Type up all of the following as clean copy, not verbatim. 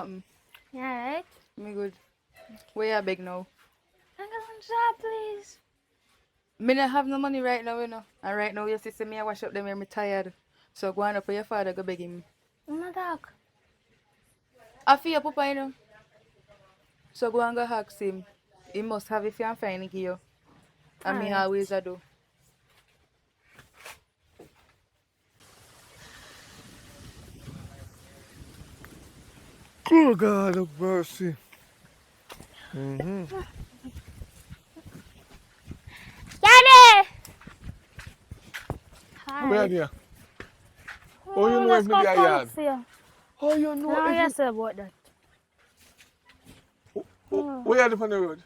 happen? Yeah, right? Me good. Where you beg now? I got some job, please. Me not have no money right now, you know. And right now, your sister me I wash up them here, me tired. So go on up with your father, go beg him. I'm not dog. I feel your papa, you know. So go and go ask him. He must have if you can find it, you. And me Alright. always I do. Oh, God of mercy. Mm-hmm. Daddy! Where are Hi. you? Oh, you know Let's if me go there call yard? for you. Oh, you know No, if yes about that. Where are you on the road?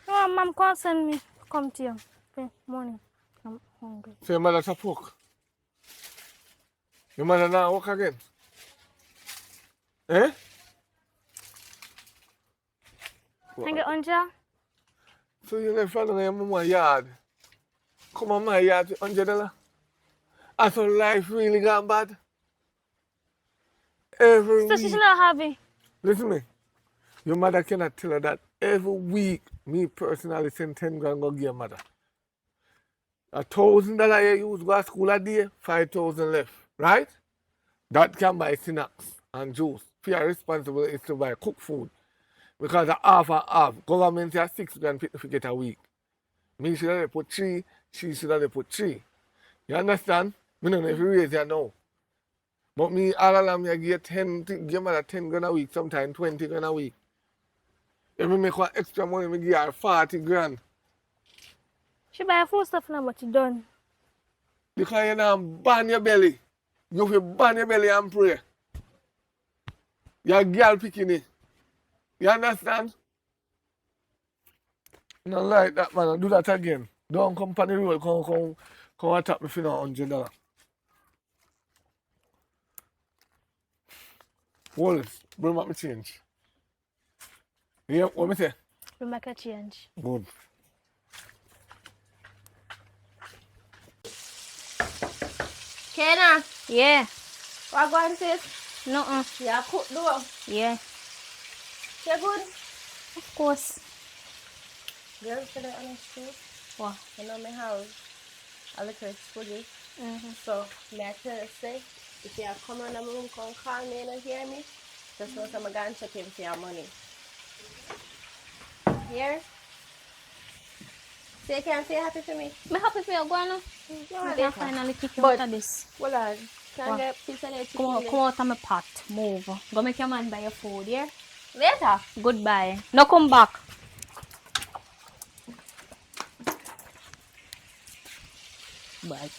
No, mom can't send me to come to you. Okay, morning. I'm hungry. So your mother to work. Your mother now work again. Eh? Can I get Anja? So you left from your mama yard. Come on my yard with $100. I thought life really got bad. Every So she's week. not happy. Listen to me. Your mother cannot tell her that every week me personally send 10 grand go give your mother. $1,000 you use go to school a day, 5,000 left. Right? That can buy snacks and juice. If you are responsible is to buy cook food. Because half and half. Government has 6 grand to get a week. Me should have put 3, she should have put 3. You understand? Me don't know if you raise it now. But me all along me I give 10, give mother 10 grand a week, sometimes 20 grand a week. If me make one extra money, me give her 40 grand. She buy food stuff now, but she done. Because you now ban your belly. You have to ban your belly and pray. You're a girl picking it. You understand? Not like that, man. Do that again. Don't come on the road, come attack me for no $100. Wallace, bring back my change. Yeah, what me say? We make a change. Good. Kenna, Yeah. what going sis? No. Yeah, cook though. Yeah. You good? Of course. Girl, should I honest What? you know my house. I look at foodie. Mm-hmm. So, may I tell you say, if you come around the room, come call me and hear me, just know I'm going to check in for your money. Here? So you can't say happy for me? I'm happy for you, go on. No, I later. finally kick you But- out of this. Well, I can What? get a piece of that Come out, chicken come out of my pot. Move. Go make your man buy your food, yeah? later. Goodbye. No come back. Bye.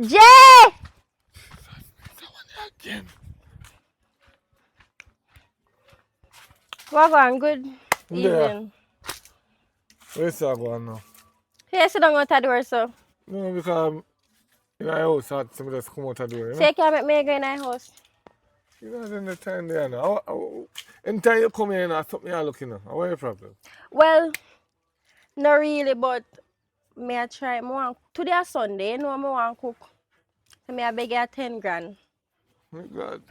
Jay! Again. What going? Good Yeah. evening. Where's that going now? Here, sit down out the door, so. No, because in my house, I had somebody just come out the door. You So know? you can't make me go in my house. You know, in the time there now. Anytime you come here, and something you're looking at. What's your problem? Well, not really, but me I try. Me want today is Sunday. You know me want cook. So me I beg you 10 grand. My God.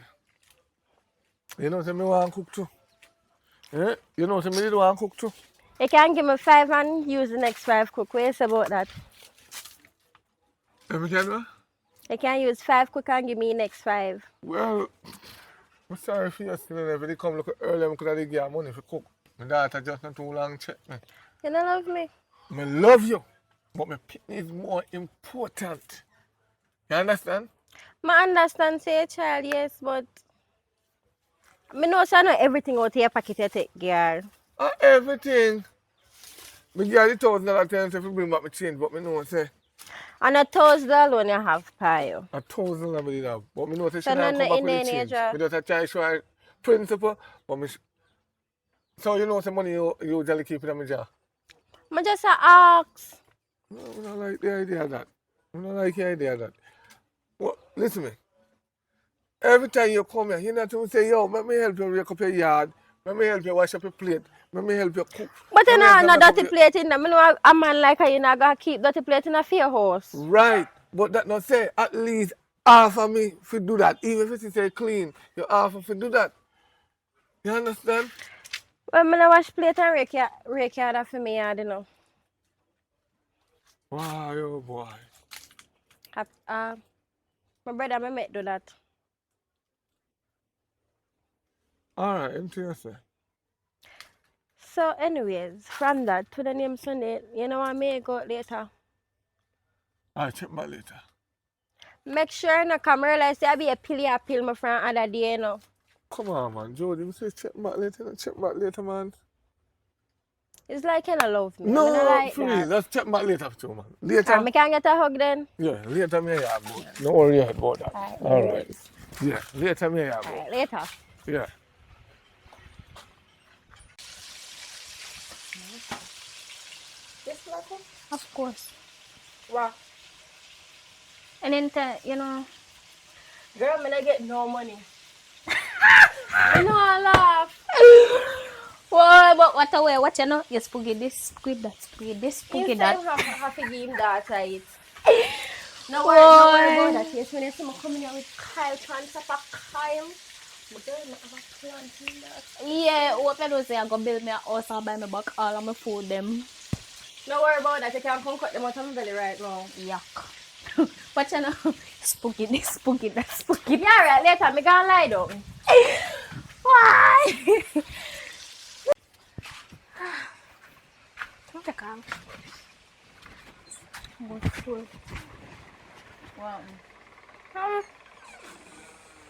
You know, say me want cook too. Eh? You know, say me did want cook too. You can give me 5 and use the next 5 cook. What you say about that? Let me tell you. You can use 5 cook and give me the next 5. Well, I'm sorry for you still if they come look early, I could have give you money for cook. My daughter just not too long check me. You don't love me? I love you, but my picnic is more important. You understand? I understand say child, yes, but I know so I know everything out here packet you take, girl. Everything. Me give you the $1,000 if you bring back my change, but me know say And $1,000 alone you have pay you. $1,000 me did have. But me know say she So not no, come back in with the any change. age, Me just try to show her principle, but me so you know some money you usually keep it in my jar. I just ask. No, I don't like the idea of that. I don't like the idea of that. Well, listen to me. Every time you come here, you know to say, yo, let me help you rake up your yard. Let me help you wash up your plate. Let me help you cook. But you Let me know, help no you knock dirty up plate in them. I know a man like you not gonna keep dirty plate in a fair house. Right. But that not say, at least offer me to do that. Even if it say clean, you offer to do that. You understand? Well, I wash plate and rake yard for me, I don't know. Wow, oh boy. My brother, I might do that. Alright, into yourself. So, anyways, from that to the name Sunday, you know what I may go later. I'll check back later. Make sure no come realize I be a pill my friend other day, you know. Come on, man. Jody, you say check back later. Check back later, man. It's like you don't love me. I mean, I No, like please. that. Let's check back later, too, man. Later? I can get a hug then. Yeah, later me I go. Don't worry about that. Alright. Yeah, later me I go. Alright, later. Yeah. This letter? Of course. Wow. And then, you know, Girl, I not get no money. I know I laugh. whoa, but what away? What you know? You spooky this, squid that, spooky this, spooky You that. have to give him that, right? No worry about that. Yes, when you see me coming here with Kyle, trying to up Kyle. But girl, I have a plan in that. Yeah, what I do say, I'm gonna build me a house and buy me back all of my food them. No worry about that. You can come cut them out of my belly right now. Yuck. What you know? Spooky this, spooky that, spooky. Yeah, right. Later, I'm gonna lie down. Why? Don't take out. Wow. Um,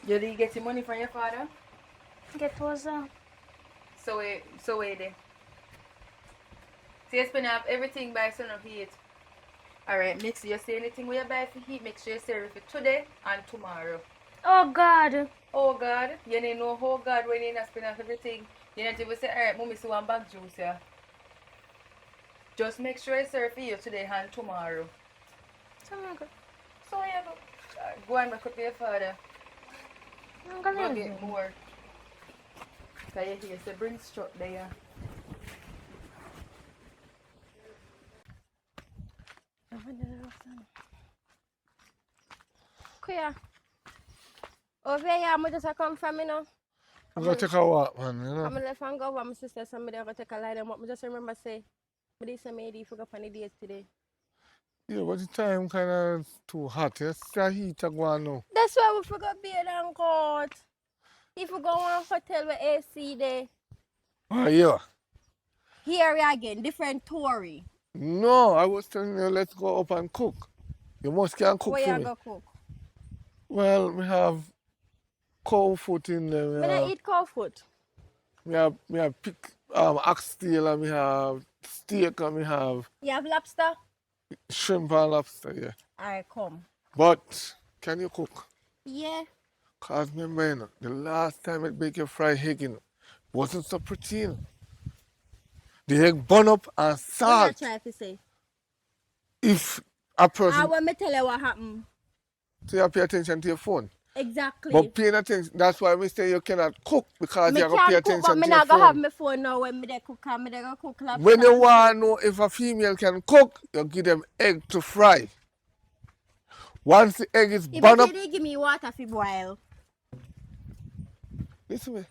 Jody, you get your money from your father? get was So wait there. So you spend up everything by son of heat. Alright, make sure you say anything we buy for heat, make sure you serve it today and tomorrow. Oh God. Oh God, you didn't know how God when you not spend off everything. You not even say, alright, mommy see one bag juice here. Just make sure I serve for you today and tomorrow. So you go and back up to your father. I'm Go gonna get more. Cause you hear say bring struck there. Kuya. Over here, I'm just come from, you know. I'm going to take a walk, man, you know. I'm left and go over my sister, somebody going to take a lie them up. I just remember say, but this lady forgot on the date today. Yeah, but the time kind of too hot. It's the heat to go on now. That's why we forgot beer and coat. If we go on hotel with AC there, Oh, yeah. here we again, different Tory. No, I was telling you, let's go up and cook. You must can cook Where for you me. go cook? Well, we have cow foot in there. Me not eat cow food. We have pig, oxtail, and we have steak, and we have You have lobster? shrimp and lobster, yeah. Alright, come. But, can you cook? Yeah. Because remember, you know, the last time I bake your fried egg, you know, wasn't so pretty, you know. The egg burn up and What salt. you try to say? If a person, When me tell you what happened. so you pay attention to your phone. Exactly. But paying attention, that's why we say you cannot cook, because Me you have to pay can't cook, attention but to me your not gonna have phone. my phone now when me dey cook, and me dey go cook lobster. When you and want to shrimp. know if a female can cook, you give them egg to fry. Once the egg is If burned you up, dey give me water for boil. listen me.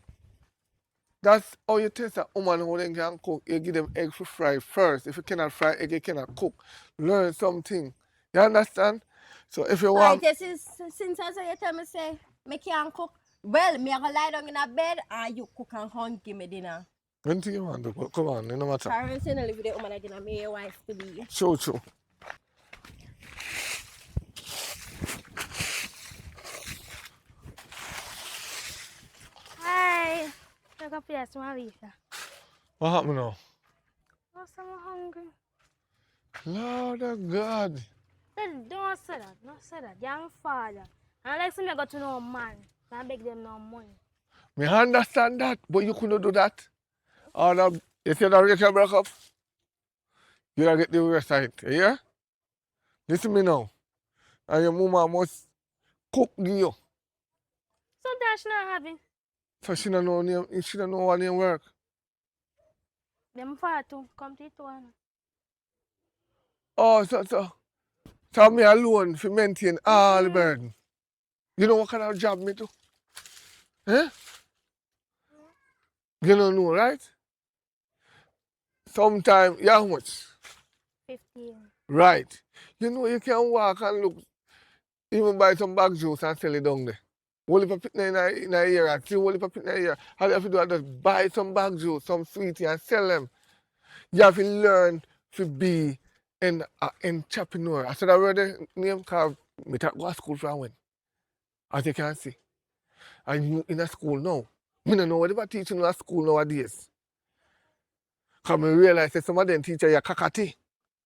That's how you test a woman who then can cook. You give them egg to fry first. If you cannot fry egg, you cannot cook. Learn something. You understand? So if you want, Alright, since I say you tell me say me can't cook, well, me gonna lie down in a bed and you cook and home give me dinner. anything you want to do, come on, no matter. Parents in live with the woman again, me your wife to be. True. Hi. Take up here, small Lisa. What happened now? I'm so hungry. Lord of God. Don't say that. Don't say that. Young father. And like some me got to know man. I beg them no money. Me understand that, but you couldn't do that. Or the, you see the Rachel break up, you gotta get the rest of it, yeah? Listen me now. And your mama must cook give you. Sometimes she not having. So she don't know name, she don't know what name work. Them father too. Come to it one. Oh, so me alone to maintain all the burden. You know what kind of job me do? Eh? You don't know, right? Sometimes, yeah, how much? 15. Right. You know, you can walk and look, even buy some bag juice and sell it down there. Only for putting in a year, and see, only for putting in a year. All you have to do is just buy some bag juice, some sweetie, and sell them. You have to learn to be an entrepreneur. I said I read the name because I go to school from when, as you can see. I'm in a school now. I don't know what about teaching in a school nowadays. Because I realize that some of them teachers are kakati.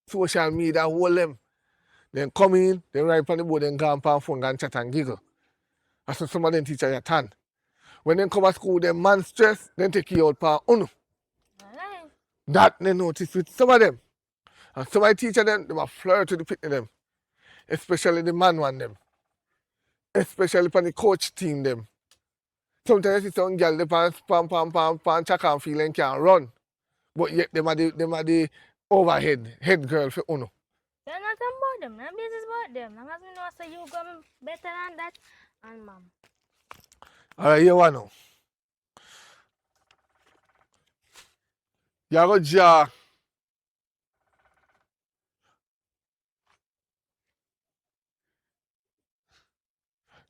Social media, hold them. Then come in, then write on the board, then go on phone, and chat and giggle. I said some of them teachers are tan. When they come to school, they man stress, then take you out for uno. Alright. That they notice with some of them. And some of the teachers them are flirt to the pit them. Especially the man one them. Especially for the coach team them. Sometimes you see some girl, they pan check and feel and can run. But yet them are the overhead, head girl for uno. You're not about them. My business about them. Long as me know say you go better than that. And mom. Alright, you want now. You go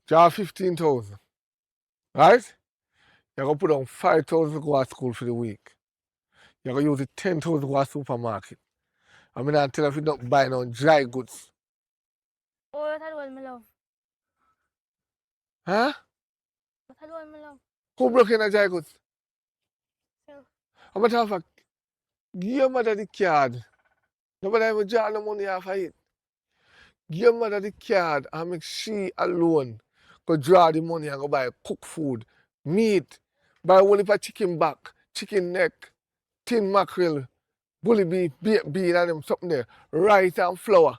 draw 15,000. Right? You go put on 5,000 to go to school for the week. You go use the 10,000 to go to supermarket. I mean, I tell you if you don't buy no dry goods. Oh, what I do with my love? Huh? What I do with my love? Who broke in the dry goods? So, I'm a matter of fact, give your mother the card. Nobody ever draw no money off of it. Give your mother the card and make she alone go draw the money and go buy cook food, meat, buy one heap of chicken back, chicken neck, tin mackerel, bully beef, baked bean and them something there, rice and flour.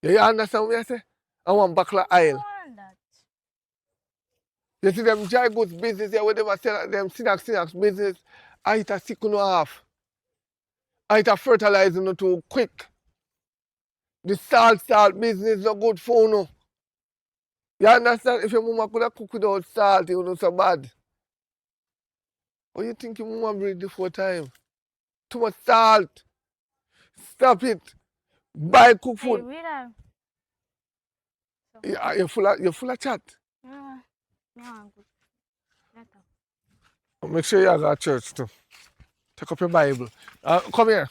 You understand what I say? And one buckle of I oil. want that. You see them dry goods business here, where they sell at them snacks business, I eat a sick no half. I eat a fertilizer no too quick. The salt business no good for you. You understand? If your mama could have cooked without salt, it would not so bad. What you think your mama breed before time? Too much salt. Stop it. Buy cook Are you food. real? So, You're full of chat. yeah. Yeah, good. Better. Make sure you go to church too. Take up your Bible. Come here.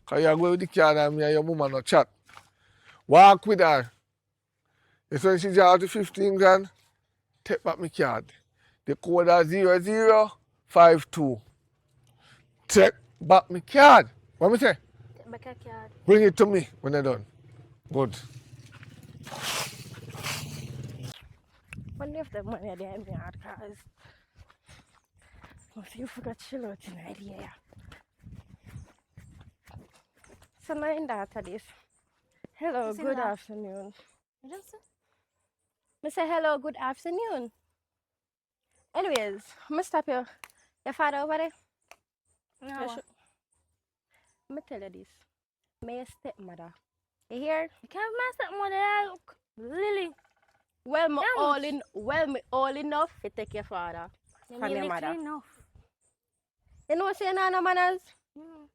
Because you're going with the card and me and your mama no chat. Walk with her. You see when she draw to 15 grand, take back my card. The code is 0052. Take back my card. What me say? Take back your card. Bring it to me when you're done. Good. Wonder if the money are there in my heart, cause if you forgot chill out tonight, yeah. So now in that this. Hello, What's in good that? afternoon. You just say? Me say hello, good afternoon. Anyways, I'm stop your father over there. No. You should- me tell you this. My stepmother. You hear? You can't mess up mother. Look. Lily. Well, me Thanks. all enough to take your father You from need your me mother. clean enough. You know what saying no manners? Mm.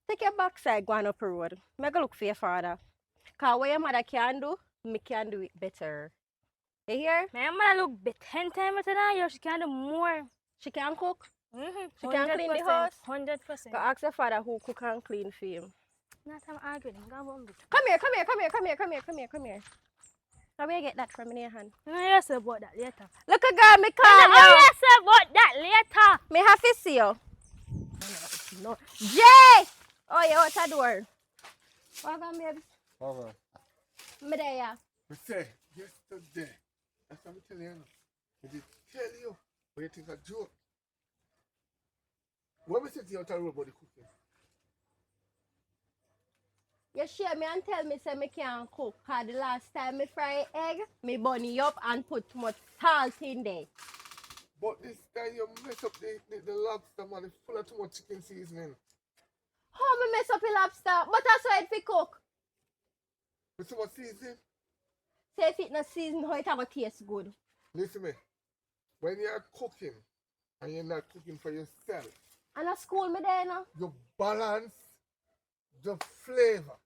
Take your backside, go on up the road. Me go look for your father. Cause what your mother can do, me can do it better. You hear? My mother look 10 times better than you. She can do more. She can cook. Mm-hmm. She can clean the house. 100%. Go ask your father who cook and clean for him. Not time arguing. Go on. Come here. Come here. How will you get that from in your hand? No, you say about that later. Look a girl, me No, call you. you say about that later. Me have to see you. No. Jay! Oh, you out the door. Welcome, babes. Alright. Me there, yeah. I say, yesterday, that's what I'm telling you. I did tell you, but you think a joke. What we say to you out the road about the cooking? You share me and tell me say me can't cook. Cause the last time me fry egg, me bunny up and put too much salt in there. But this time you mess up the lobster, man. It's full of too much chicken seasoning. How me mess up a lobster? But that's why it fi cook. With too much seasoning? Say if it not season, how it will taste good. Listen me. When you're cooking and you're not cooking for yourself, And at school me there now. you balance the flavor.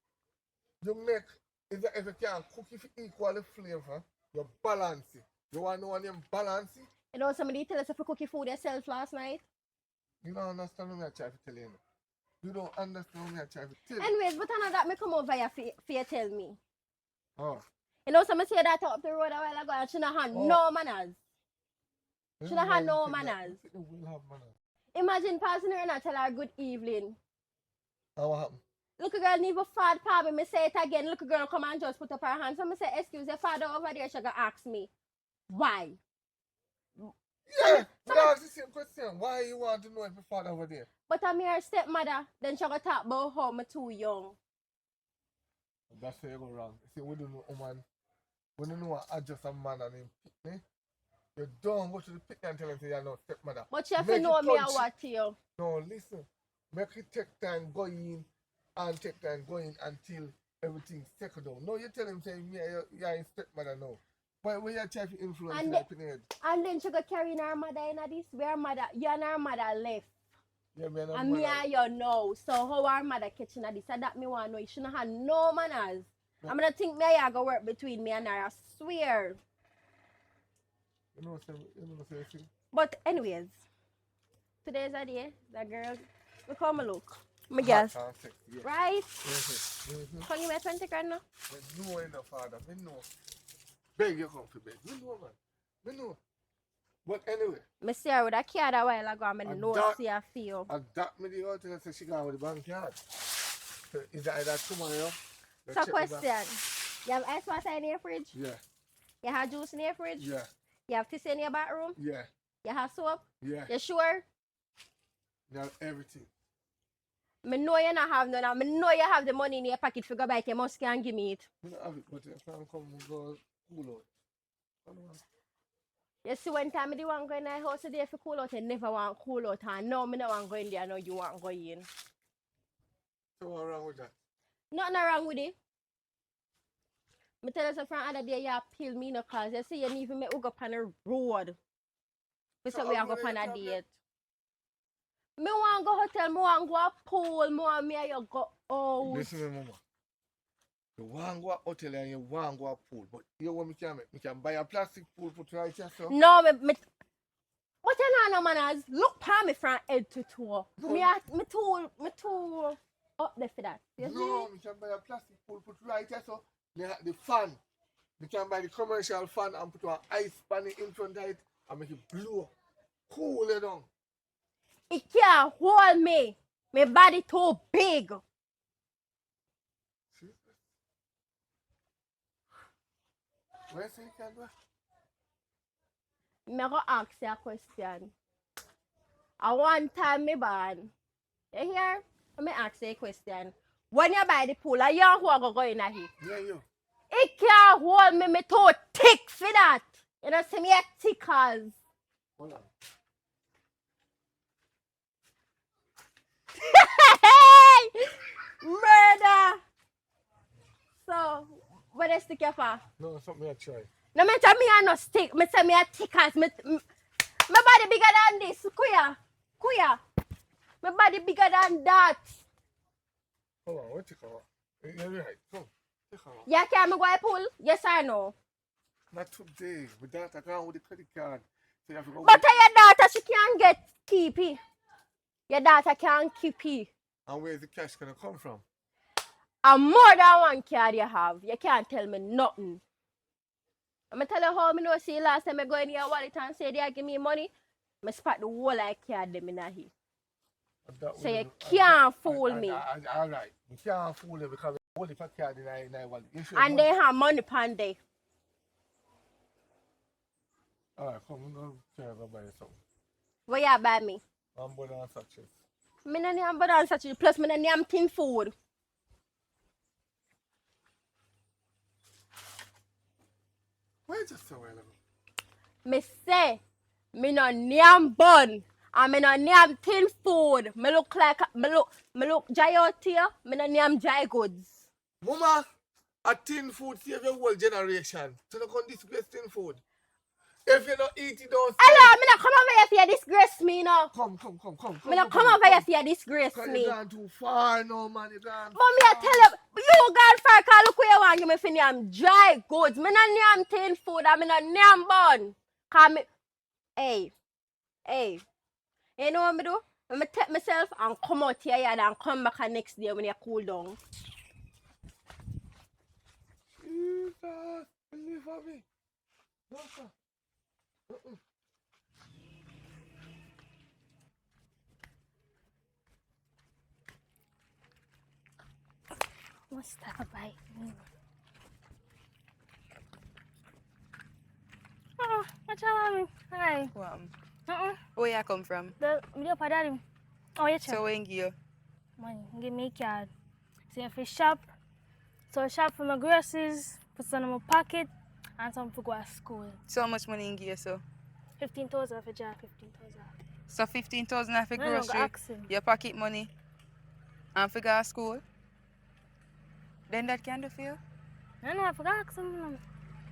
You make, if you can cook if you equal the flavor, you balance it. You want to know when you balance it? You know somebody tell us if you cook your food yourself last night? You don't understand what I'm trying to tell you. You don't understand what I'm trying to tell you. Anyways, but I know that me come over here for you tell me. Oh. You know somebody say that up the road a while ago and she not had no manners. She not had no manners. You will have manners. Imagine passing her and I tell her good evening. And what happened? Look a girl need a fat papa. Me say it again. Look a girl come and just put up her hands. So me say, excuse your father over there. She gonna ask me, why? Yeah, but that's the same question. Why you want to know if your father over there? But I'm her stepmother. Then she gonna talk about how me too young. That's where you go wrong. See, we don't know woman. We don't know what adjust a man and him pick. You don't go to the picnic and tell him say you're not stepmother. But she have Make to know it me touch. and what to you. No, listen. Make it take time go in and take time going until everything settle down. No, you tell him say you're his stepmother now. But when you try to influence And that head. And then she go carry her mother in this. Where her mother, you and her mother left. Yeah, me and And me and you know. So how our mother catching this? And that me want to know. You shouldn't have no manners. Yeah. I'm gonna think me I go work between me and her. I swear. You know what I'm saying? But anyways, today's a day. That girl, look how me look. Me guess. Yeah. Right? Mm-hmm. Can you make 20 grand now? Me know enough, father. Me know. Beg you come to bed. Me know, man. Me know. But anyway. Me see her with a card a while ago. I know that- see her feel. And that me the hotel say she gone with the bank card. So is that either tomorrow? You So check with her? question. You have ice water in your fridge? Yeah. You have juice in your fridge? Yeah. You have tissue in your bathroom? Yeah. You have soap? Yeah. You sure? You have everything. Me know you not have none. Me know you have the money in your pocket for go buy it. You must can give me it. Me don't have it, but if I come and go cool out. I don't want. You see, one time I did want to go in the house today for cool out, I never want cool out. And now I don't want to go in there. I know you want to go in. So what's wrong with that? Nothing wrong with it. I tell you from the other day, you peel me no cause. You see, you need to make we go on the road. So we are go on a date. Me want to go hotel, me want to go a pool, me want me and you go out. Listen to me, mama. You want to go to hotel and you want to go to pool, but you want me can make? Me can buy a plastic pool put right here, so. No, what you know, no manners? Look pa me from head to toe. No. Me too up there for that. You No, see? me can buy a plastic pool put right here, so. The fan. Me can buy the commercial fan and put an ice pan in front of it and make it blow. Cool it down. It can't hold me. My body too big. See? Where you say you can go? Me go ask you a question. I one time me born. You hear? Me ask you a question. When you buy the pool, are you who go in here? Yeah, you. It can't hold me. Me too thick for that. You know, see me a tickers. Hold on. Murder. So, what is stick you for? No, something I try. No, me tell me I no stick. Me tell me a tickers. My body bigger than this. Kuya. My body bigger than that. Hold on, wait a minute. You're right. Come. Take her out. You can me go a pool? Yes or no? Not today. With that, I can't with the credit card. So you have to go. But your daughter, she can't get keepy. Your daughter can't keep it. And where's the cash gonna come from? And more than one card you have. You can't tell me nothing. I'm going to tell you how I know see last time I go in your wallet and say they give me money. I spot the whole I card them in here. So you can't fool me. All right. You can't fool you because you hold the card in my wallet. And they have money pan there. All right, come. I'm going to buy you something. What you buy me? I'm going to sachets. I don't need banana sachet. Plus, I don't need tin food. Why just so well? Me say, me no need bun. And me no need tin food. Me look like, me look dry out here. Me no need dry goods. Mama, A tin food save your whole generation. So don't come disgrace tin food. If you don't eat it, don't Hello, sell it. I'm not come over here for you disgrace me now. Come. I'm not come over here for you disgrace Because me. you gone too far now, man. You gone But me I tell you, you gone far, cause look where you want give me for name dry goods. Me not name tin food, I me not name bun. Cause me, hey, you know what me do? Me take myself and come out here and come back the next day when you cool down. Jesus, believe for me. No, sir. What's that about? Oh, what's wrong? Hi. What? Uh-uh. Where you come from? The video for daddy. Oh, yeah, So when you money. Give me a card. So if you shop, so I shop for my groceries, put some in my pocket, and some for go to school. so much money in gear so? 15,000 for job, 15,000. So 15,000 for No, go grocery, ask him. your pocket money, and for go to school. Then that can do for you? No, I forgot ask him.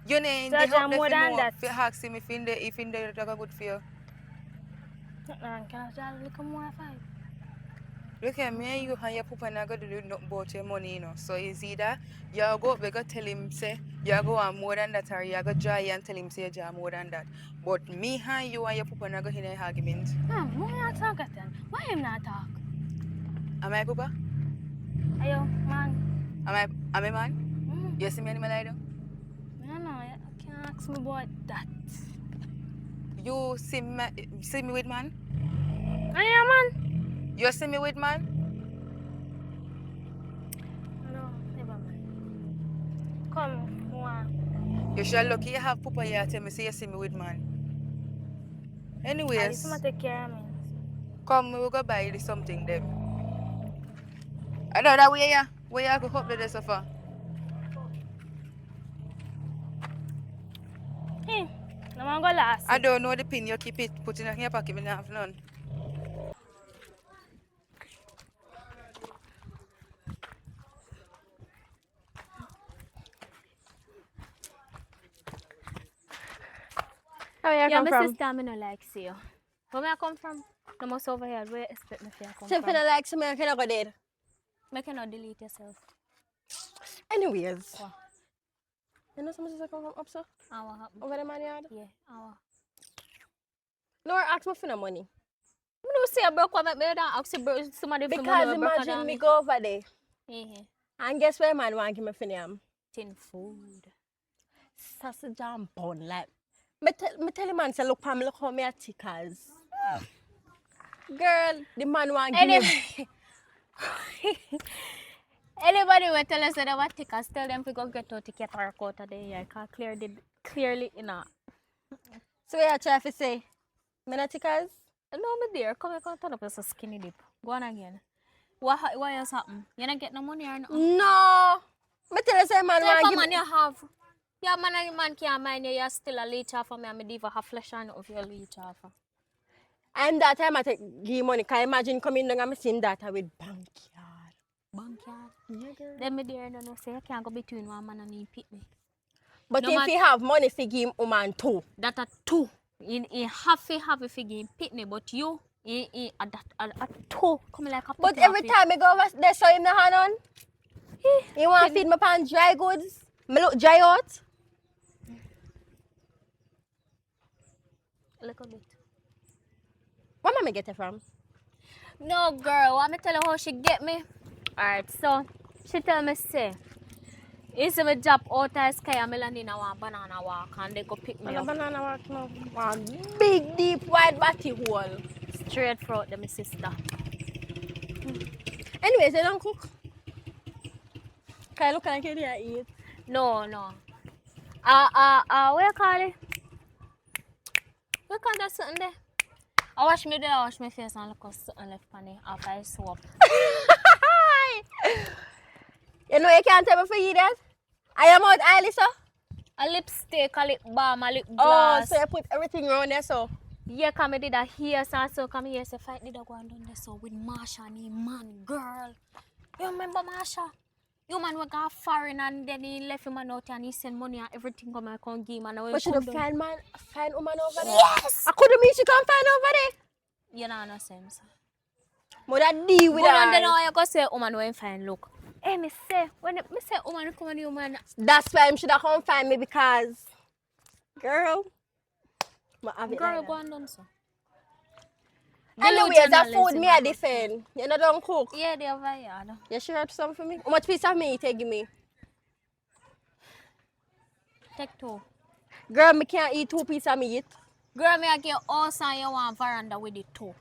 You need Judge, the help I'm if more you than know. that. If you ask him if in there that good for you. No, can I just look more five? Look at me and you and your papa not gonna do nothing about your money, you know. So it's either you go up, we go tell him say you go on more than that, or you go dry and tell him say you draw more than that. But me and you and your papa not go in an argument. Why not talk at them? Why him not talk? Am I papa? Ayo, man. Am I man? You see me animal I do? No, you can't ask me about that. You see me with man? Ayo, man. You see me with man? No, never mind. Come, one. You sure lucky you have papa here tell me say you see me with man. I Anyways, used to take care of me. come we will go buy you something them. I know that way, yeah. Where you go up there so far? Hey, no one go last. I don't know the pin you keep it put in your pocket, me not have none. Where you Yeah, come my from? sister, I no like see you. Where I come from? No more over here. Where you expect me to come So if from? you don't like me, I cannot go there. Make you not delete yourself. Anyways. What? You know something come from up, sir? What happened? Over the man yard? Yeah, Laura ask me for no money. I don't see a broke one, but I don't ask somebody for money. Because or broke imagine than me go over there. Yeah. And guess where man want give me for name? Tin food. Sausage and bun. Like, me tell the man, say, look, Pam, look how me a tickers. Girl, the man want give me. Anybody will tell us that they want tickets, tell them to go get a ticket or a out of there. Yeah, because clearly, you know. So what you try to say? Me not tickers? No, me dear, come here, come turn up as a skinny dip. Go on again. What else happen? You don't get no money or no? No. Me tell you, say, man want Tell give man me. you have. Yeah, man and man can't mind you, you're still a leech off of me and me diva have flesh on of your leech off. And that time I take give money. Can you imagine coming down and me seeing that with backyard? Backyard. Yeah, girl. Then me dear don't know say you can't go between one man and him pitney. But No if matter- you have money, for give him woman too. That are two. You have to figure him pitney, but you a two coming like a But pitney every of it. time I go over there, show him the hand on. He want to feed me pan dry goods. Me look dry out. A little bit. Where mama get it from? No girl, want me tell her how she get me? Alright, so she tell me say you see me drop out of sky and me land in a one banana walk and they go pick me And a up. banana walk now. One big, deep, wide body hole. Straight throat them sister. Anyways, they don't cook. Can I look like it and eat? No. What you call it? What call that something there? I wash my face and look at something left on it after I swap. You know you can't tell me for eat that? I am out early, so. A lipstick, a lip balm, a lip Oh, gloss. so you put everything around there, so. Yeah, come I did a hair so come here so fight did a go and done this so with Marsha and him man girl. You remember Marsha? You man we got foreign and then he left him man out and he send money and everything come and come give man. And when But she come don't down- find woman over there. Yes! I couldn't mean she can't find over there. You know no sense. But I deal with Go on then her. how you go say woman when find look. Hey me say when me say woman come on you man. That's why him should have come find me because, girl, I have it Girl like go that. on done so. Anyways, that Delusional food is me in I my defend. You know don't cook. Yeah, they over here. You sure have some for me? How much piece of meat you give me? Take two. Girl, me can't eat 2 pieces of meat. Girl, me I get horse and you want veranda with it too.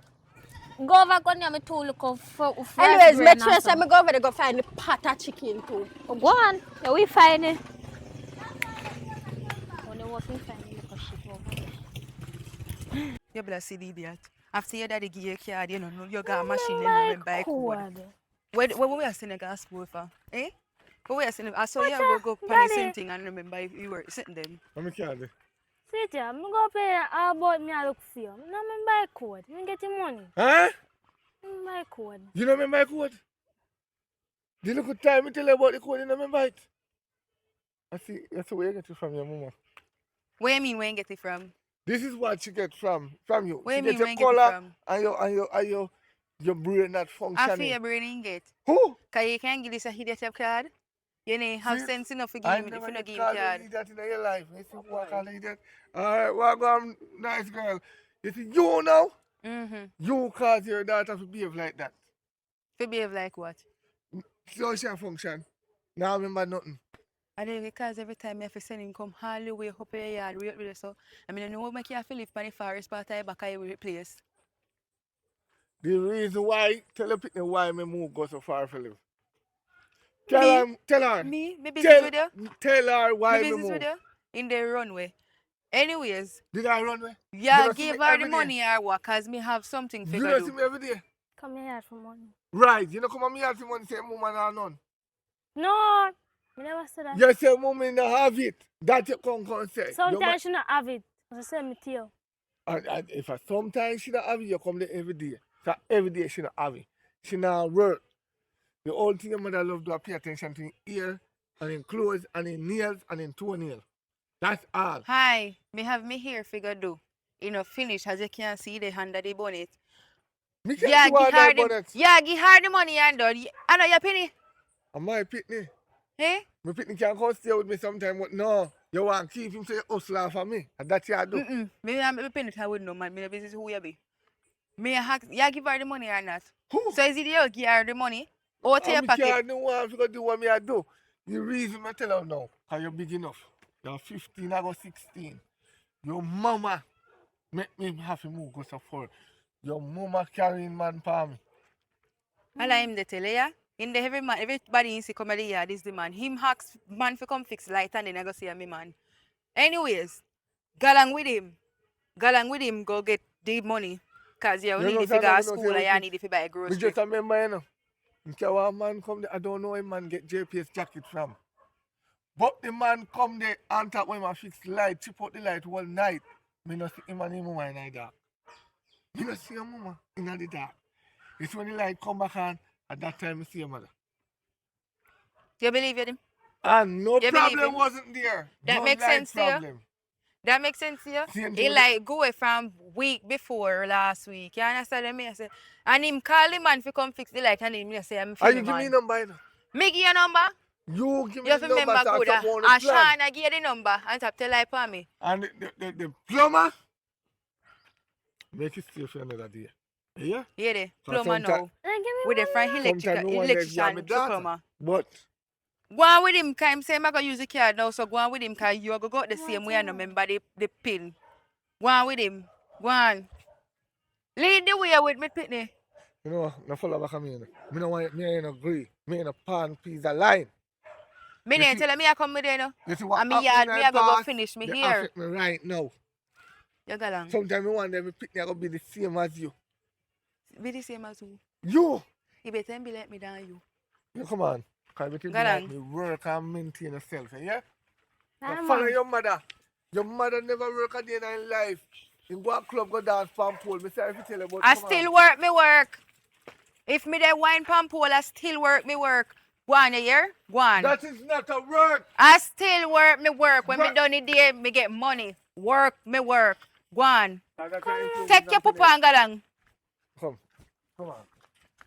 Go over go near me too look up for Anyways, make sure say me go over there go find the pot of chicken too. Go on. Yeah, we find it. Only what we find it because shit over there. You better see the idiot. After your daddy give you a card, you know, you got a machine and buy code. What we are saying a school for? Eh? What we are saying? I saw you go punish same thing and remember if you were sitting them. Let me carry it. See, I'm go pay about me. I look for you. No, me buy code. Me get the money. Huh? Me buy code. You know remember my code? The little time me tell you about the code, you know remember it? I see, that's where you get it from your mama. What you mean where you get it from? This is what she get from you. What She you get mean your where you get it color from? and your brain not I functioning. feel your brain get. Who? Cause you can't give this a idiot a card. You know, have See, sense enough to give I him if never you not get give him called an card. idiot in your life. You see what I call an idiot? Alright, welcome, nice girl. You see, you now, you cause your daughter to behave like that. To behave like what? So she function. Now remember nothing. I don't because every time I have to send him come all the way up your yard, way up there, so I mean I know what make you have to live on the forest part of the back of your place. The reason why, tell her pitney why me move go so far for live. Me? Tell her. Me business with you? Tell her why Me me business move. with you? In the runway. Anyways, Did I run away? yeah, don't see give me her the every day. money or what, cause me have something You to don't see do. me every day. Come here for money. Right, you know come on me have the money say mama or none. No, me never said that. You say mama not have it. That you come say. Sometimes she not have it. I say me to you. And if sometimes she not have it, you come there every day. So every day she not have it. She not work. The only thing your mother love to pay attention to in ear and in clothes and in nails and in toenails. That's all. Hi, me have me hair figure do. You know, finish as you can see the under the bonnet. Me can't Yeah, see what give her that the bonnet. give her the money and done. I know your penny. And my pitney. Eh? My pitney can come stay with me sometime, but no. You want to keep him say you hustle for me. And that's what you do. Me penny I wouldn't know man. Me no business who you be. Me you give her the money or not? Who? So is it you give her the money? Or to your I pocket? can't do what to do what me I do. The reason I tell you now, because you're big enough. You're 15, I go 16. Your mama make me have to move go so far. Your mama carrying man for me. I like him the tell you, yeah? In the everybody in the come at the yard is the man. Him hacks man for come fix light and then I go see me man. Anyways, go along with him. Go along with him, go get the money. Cause you need to figure out school and you need to buy a Me grocery. just remember, you know. Because one man come there, I don't know where man get JPS jacket from. But the man come there and talk when I fix light, chip out the light all night. Me not see him and his mama in the dark. Me not see your mama in the dark. It's when the light come back on, at that time I see your mother. You believe him? And no You believe problem him? wasn't there. That no makes light sense to you? problem. That makes sense to you? Same He thing like go away from week before last week. You understand me? I say, and him call the man to come fix the light and him I say I'm Are feeling you give me man. number, you know? Me give your number? You give me You have the to number remember so good. I on the plan. Ashana give you the number and tap the light for me. And the plumber, make it stay for another day. Yeah? Hear the So plumber sometime- now. Then give me With the money. front Sometimes me wonder if you have electrician my to daughter. plumber. But Go on with him, cause him say I'm gonna use the card now, so go on with him, cause you go the same way and remember the pin. Go on with him. Go on. Lead the way with me, Pitney. you know, no follow back on me. You know. Me no want me ain't agree. Me ain't a pan pizza line. Me You name see- tell me I come with you, no. You see what And me yard, me I go finish me they here. affect me right now. You go along. Sometimes me wonder if pick me I go be the same as you. Be the same as who. You! You better be like me than you. You come on. Because everything Go like on. me work and maintain yourself. Yeah? Nah, You follow man. your mother. Your mother never work a day in her life. You go a club, go dance, palm pole. Me say if you tell her about I come still on. work me work. If me dey wine pump pole, I still work me work. Go on, you hear? Go on. That is not a work. I still work, me work. When me Work. done the day, me get money. Work, me work. Go on. Come. Take your papa and go down. Come on.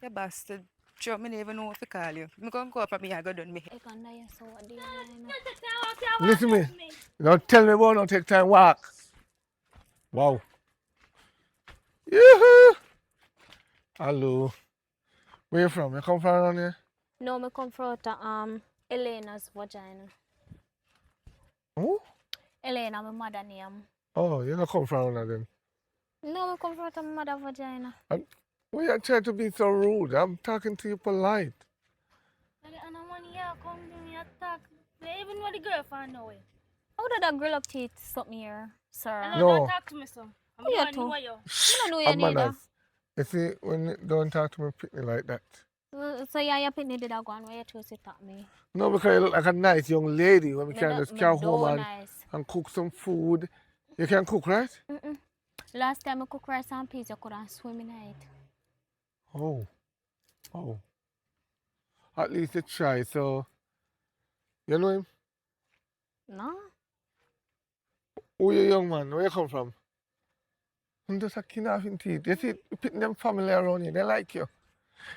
You bastard. Sure, me never know what to call you. Me gonna go up and me and go done me. Listen to me. Don't tell me about no take time walk. Wow. Yoo-hoo. Hello. Where you from? You come from around here? No, me come from Elena's vagina. Who? Elena, my mother name. Oh, you don't come from around here then. No, me come from my mother vagina. Why you trying to be so rude? I'm talking to you polite. Even when the girlfriend know it. How did that girl up teeth stop me here, sir? Hello, No. don't talk to me, son. I'm Who you going to? to you. I don't know you I'm neither. manners. You see, when you don't talk to me pretty like that. So yeah, your pitney did that go on where you choose to talk me. No, because you look like a nice young lady when we can just carry home Nice. and cook some food. You can cook, right? Last time I cooked rice and peas, you couldn't swim in it. Oh. At least you try, so. You know him? No? Who you young man? Where you come from? I'm just a kid off in teeth. You see, putting them family around you, they like you.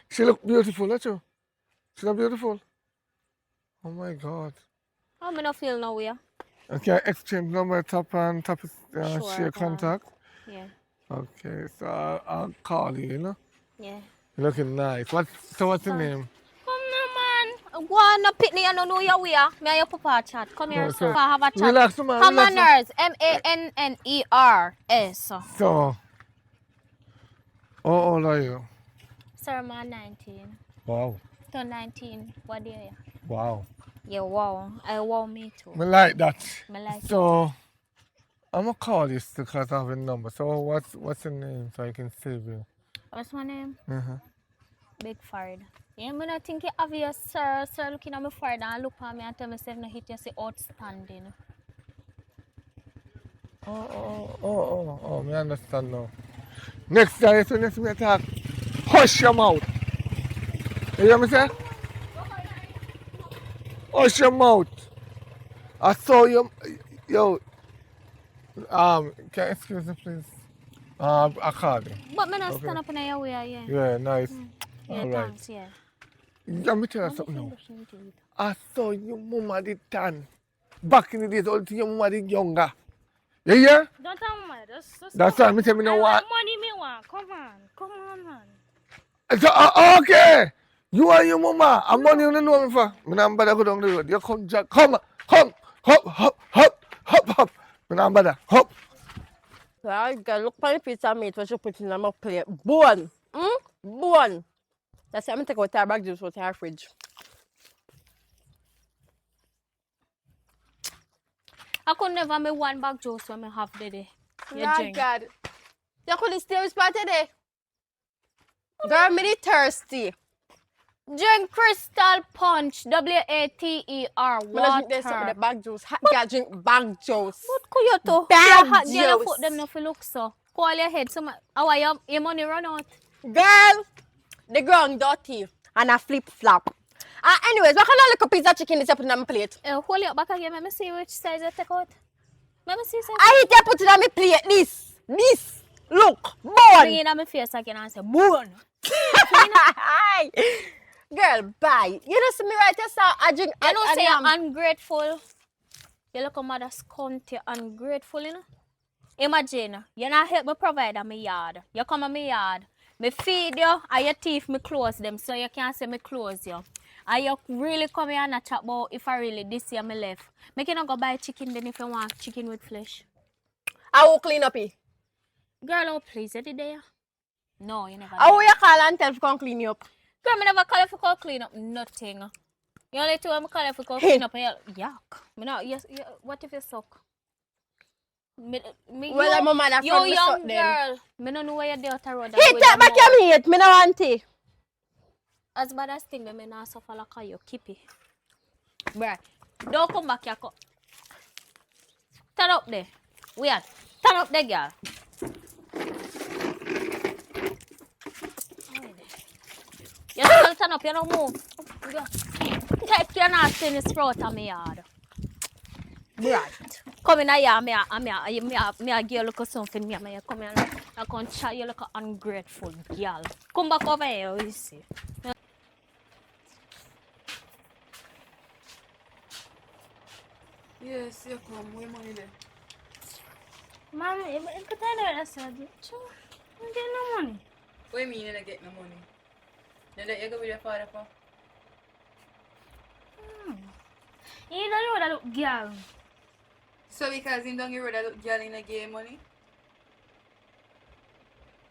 She look beautiful, don't you? She not beautiful? Oh my God. I'm not feel nowhere. Okay, exchange number, tap Sure, share go on. contact. Yeah. Okay, so I'll call you, you know? Yeah. You're looking nice. What's your name? Come now, man. Go on, no pitney, I don't know your way. Me and your papa chat. Come here, No, sir. so- Have a chat. Relax, man. Relax, man. Manners. Manners. So, how old are you? Sir, I'm 19. Wow. Turn 19. What day? Wow. Yeah, wow. I wow me too. I like that. I like So, I'm going to call you because I have a number. So, what's your name so I can save you? What's my name? Uh-huh. Big Fard. Yeah, I don't think you obvious, sir. Sir, looking at me Fard and look at me and tell me, say, no hit you, say, outstanding. Oh, I understand now. Next time when you see me talk, hush your mouth. You hear me say? Hush your mouth. I saw you, yo, can you excuse me please? I called you. But me not Okay. stand up in your way, yeah. Yeah, nice. Yeah, All right. thanks, yeah. Let me tell you something now. I saw your mama did tan. Back in the days, all the your mama did younger. You hear? Don't tell me, man. That's why I tell me now I what. want money, me want. Come on, man. So, okay. You and your mama. I'm money you don't know me for. Me not bother go down the road. You come, Jack. Come. Hop. Me not bother. Hop. So I can look for the pizza meat what you put in my plate. Bone. Bone. That's why I'm take out our bag juice out our fridge. I could never make one bag juice when I have the day. You My drink. God. You could still spot today. Girl, me thirsty. Drink Crystal Punch. WATER. Me not drink this Water. the bag juice. Hot girl drink bag juice. What could you do? Bag Hot girl juice. foot them no fi look so. Call your head. How are your money run out? Girl, the ground dirty and a flip flop. Anyways, what kind of little pizza chicken is you put on my plate? Hold it back again. Let me see which size you take out. Let me see size. I hate you put it on my plate. This. Look, Bring bone. it on my face again and say, bone. Girl, bye. You know see me right here, sir. I drink. You know say you're ungrateful. You look a mother scunt, you're ungrateful, you know. Imagine, you not help me provide on my yard. You come on my yard. Me feed you, and your teeth me close them, so you can't say me close you. And you really come here and chat about if I really this year me left. Make you not go buy chicken then if you want chicken with flesh. I will clean up here. Girl, oh please, you did there? No, you never How did. will you call and tell to come clean you up? Girl, me never call you for come clean up nothing. You only two I'm call you for come clean up and you yuck. Me not, yes, what if you suck? Well, I'm a man you from the young suck then. girl. Me don't know where you're there to road. He take back your meat. Me no want it. As bad as thing, me not suffer like you keep it. Bruh, don't come back here. Stand up there. Weird. Stand up there, girl. You still stand up, you don't move. take your nasty throat on me yard. Right. Come in here, me a give you look something, me come here, I can chat you like an ungrateful girl. Come back over here, you see. Yes, you come. Where money there? Mommy, ik kan tell that said. I'm getting no money. What do you mean you don't get no money? Then that you go with your father for? You don't know that look girl. So because him don't get rid of that girl in a game money?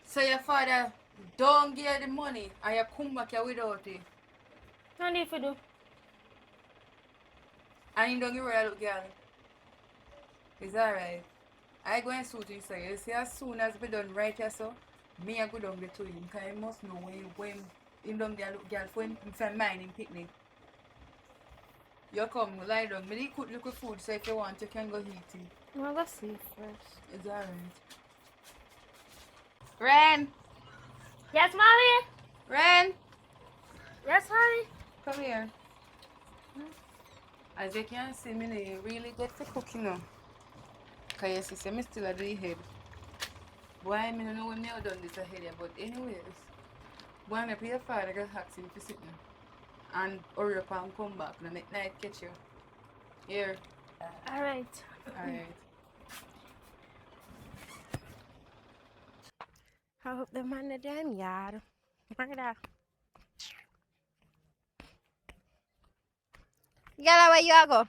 So your father don't give you the money and you come back here without it. What if you do? And him don't get rid of that girl. It's alright. I go and suit him, so you see as soon as we done right here, so me I go down there to him because he must know when him don't get a girl for him from mine him picnic. You come lie down. Me cook little food, so if you want you can go eat it. I'm going to sleep first. It's alright. Ren! Yes, mommy? Ren! Yes, honey? Come here. As you can see, me really get to cooking now. Because you see, me still at the head. Boy, I don't know when me have done this ahead, but anyways, boy, me pay your father to ask him to sit now. And hurry up and come back and make night catch you. Here. Alright. Alright. I hope the man the damn yard. Murder. Girl, where you go?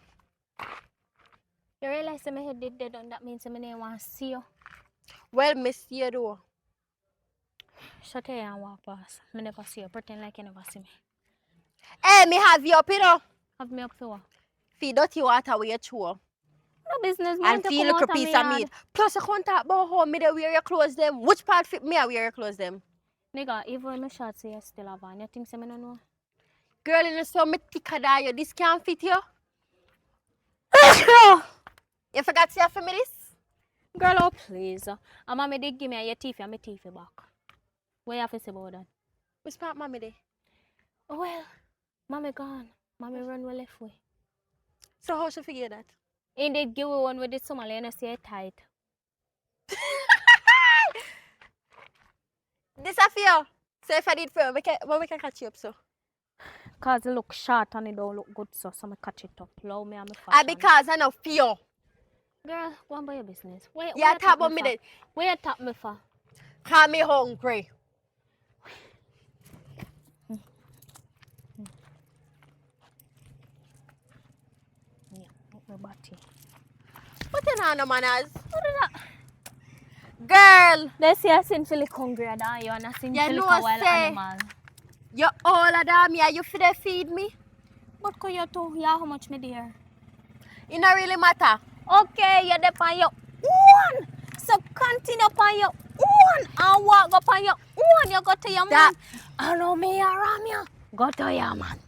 You realize that my head did dead and that means I didn't want to see you. Well, miss you do. Shut here and walk past. I never see you. Pretend like you never see me. Hey, me have you up, you know. Have me up for what? Feed dirty water with your chore. No business, man. And feel like a piece of meat. Plus, I can't talk about how me they wear your clothes them. Which part fit me I wear your clothes them? Nigga, even when my shorts say you still have on, you think so I don't know? Girl, in the sun, me thicker than you. This can't fit you. You forgot to say for me this? Girl, oh please. And mommy did give me your teeth and my teeth back. What you have to say about that? Which part mommy there? Oh well, mommy gone. Mommy run well left way. So how she figure that? And they give you one with the summer and say it tight. This a fear. So if I did for you, we can catch you up so. Cause it look short and it don't look good, so I catch it up. Love me and my fashion. Because I know fear. Girl, go on by your business. Where Yeah, you tap on me for? then. Where you tap me for? Call me hungry. Yeah, my body. What you know, no manners? What is that? Girl, They say I seem to look hungry than you and I seem You to look know a wild say- animal. you all of them here, you feed feed me? But could you too? Yeah, how much me dear? It don't really matter. Okay, you're there on your own. So continue on your own and walk up on your own. You go to your man. I know me around you. Go to your man.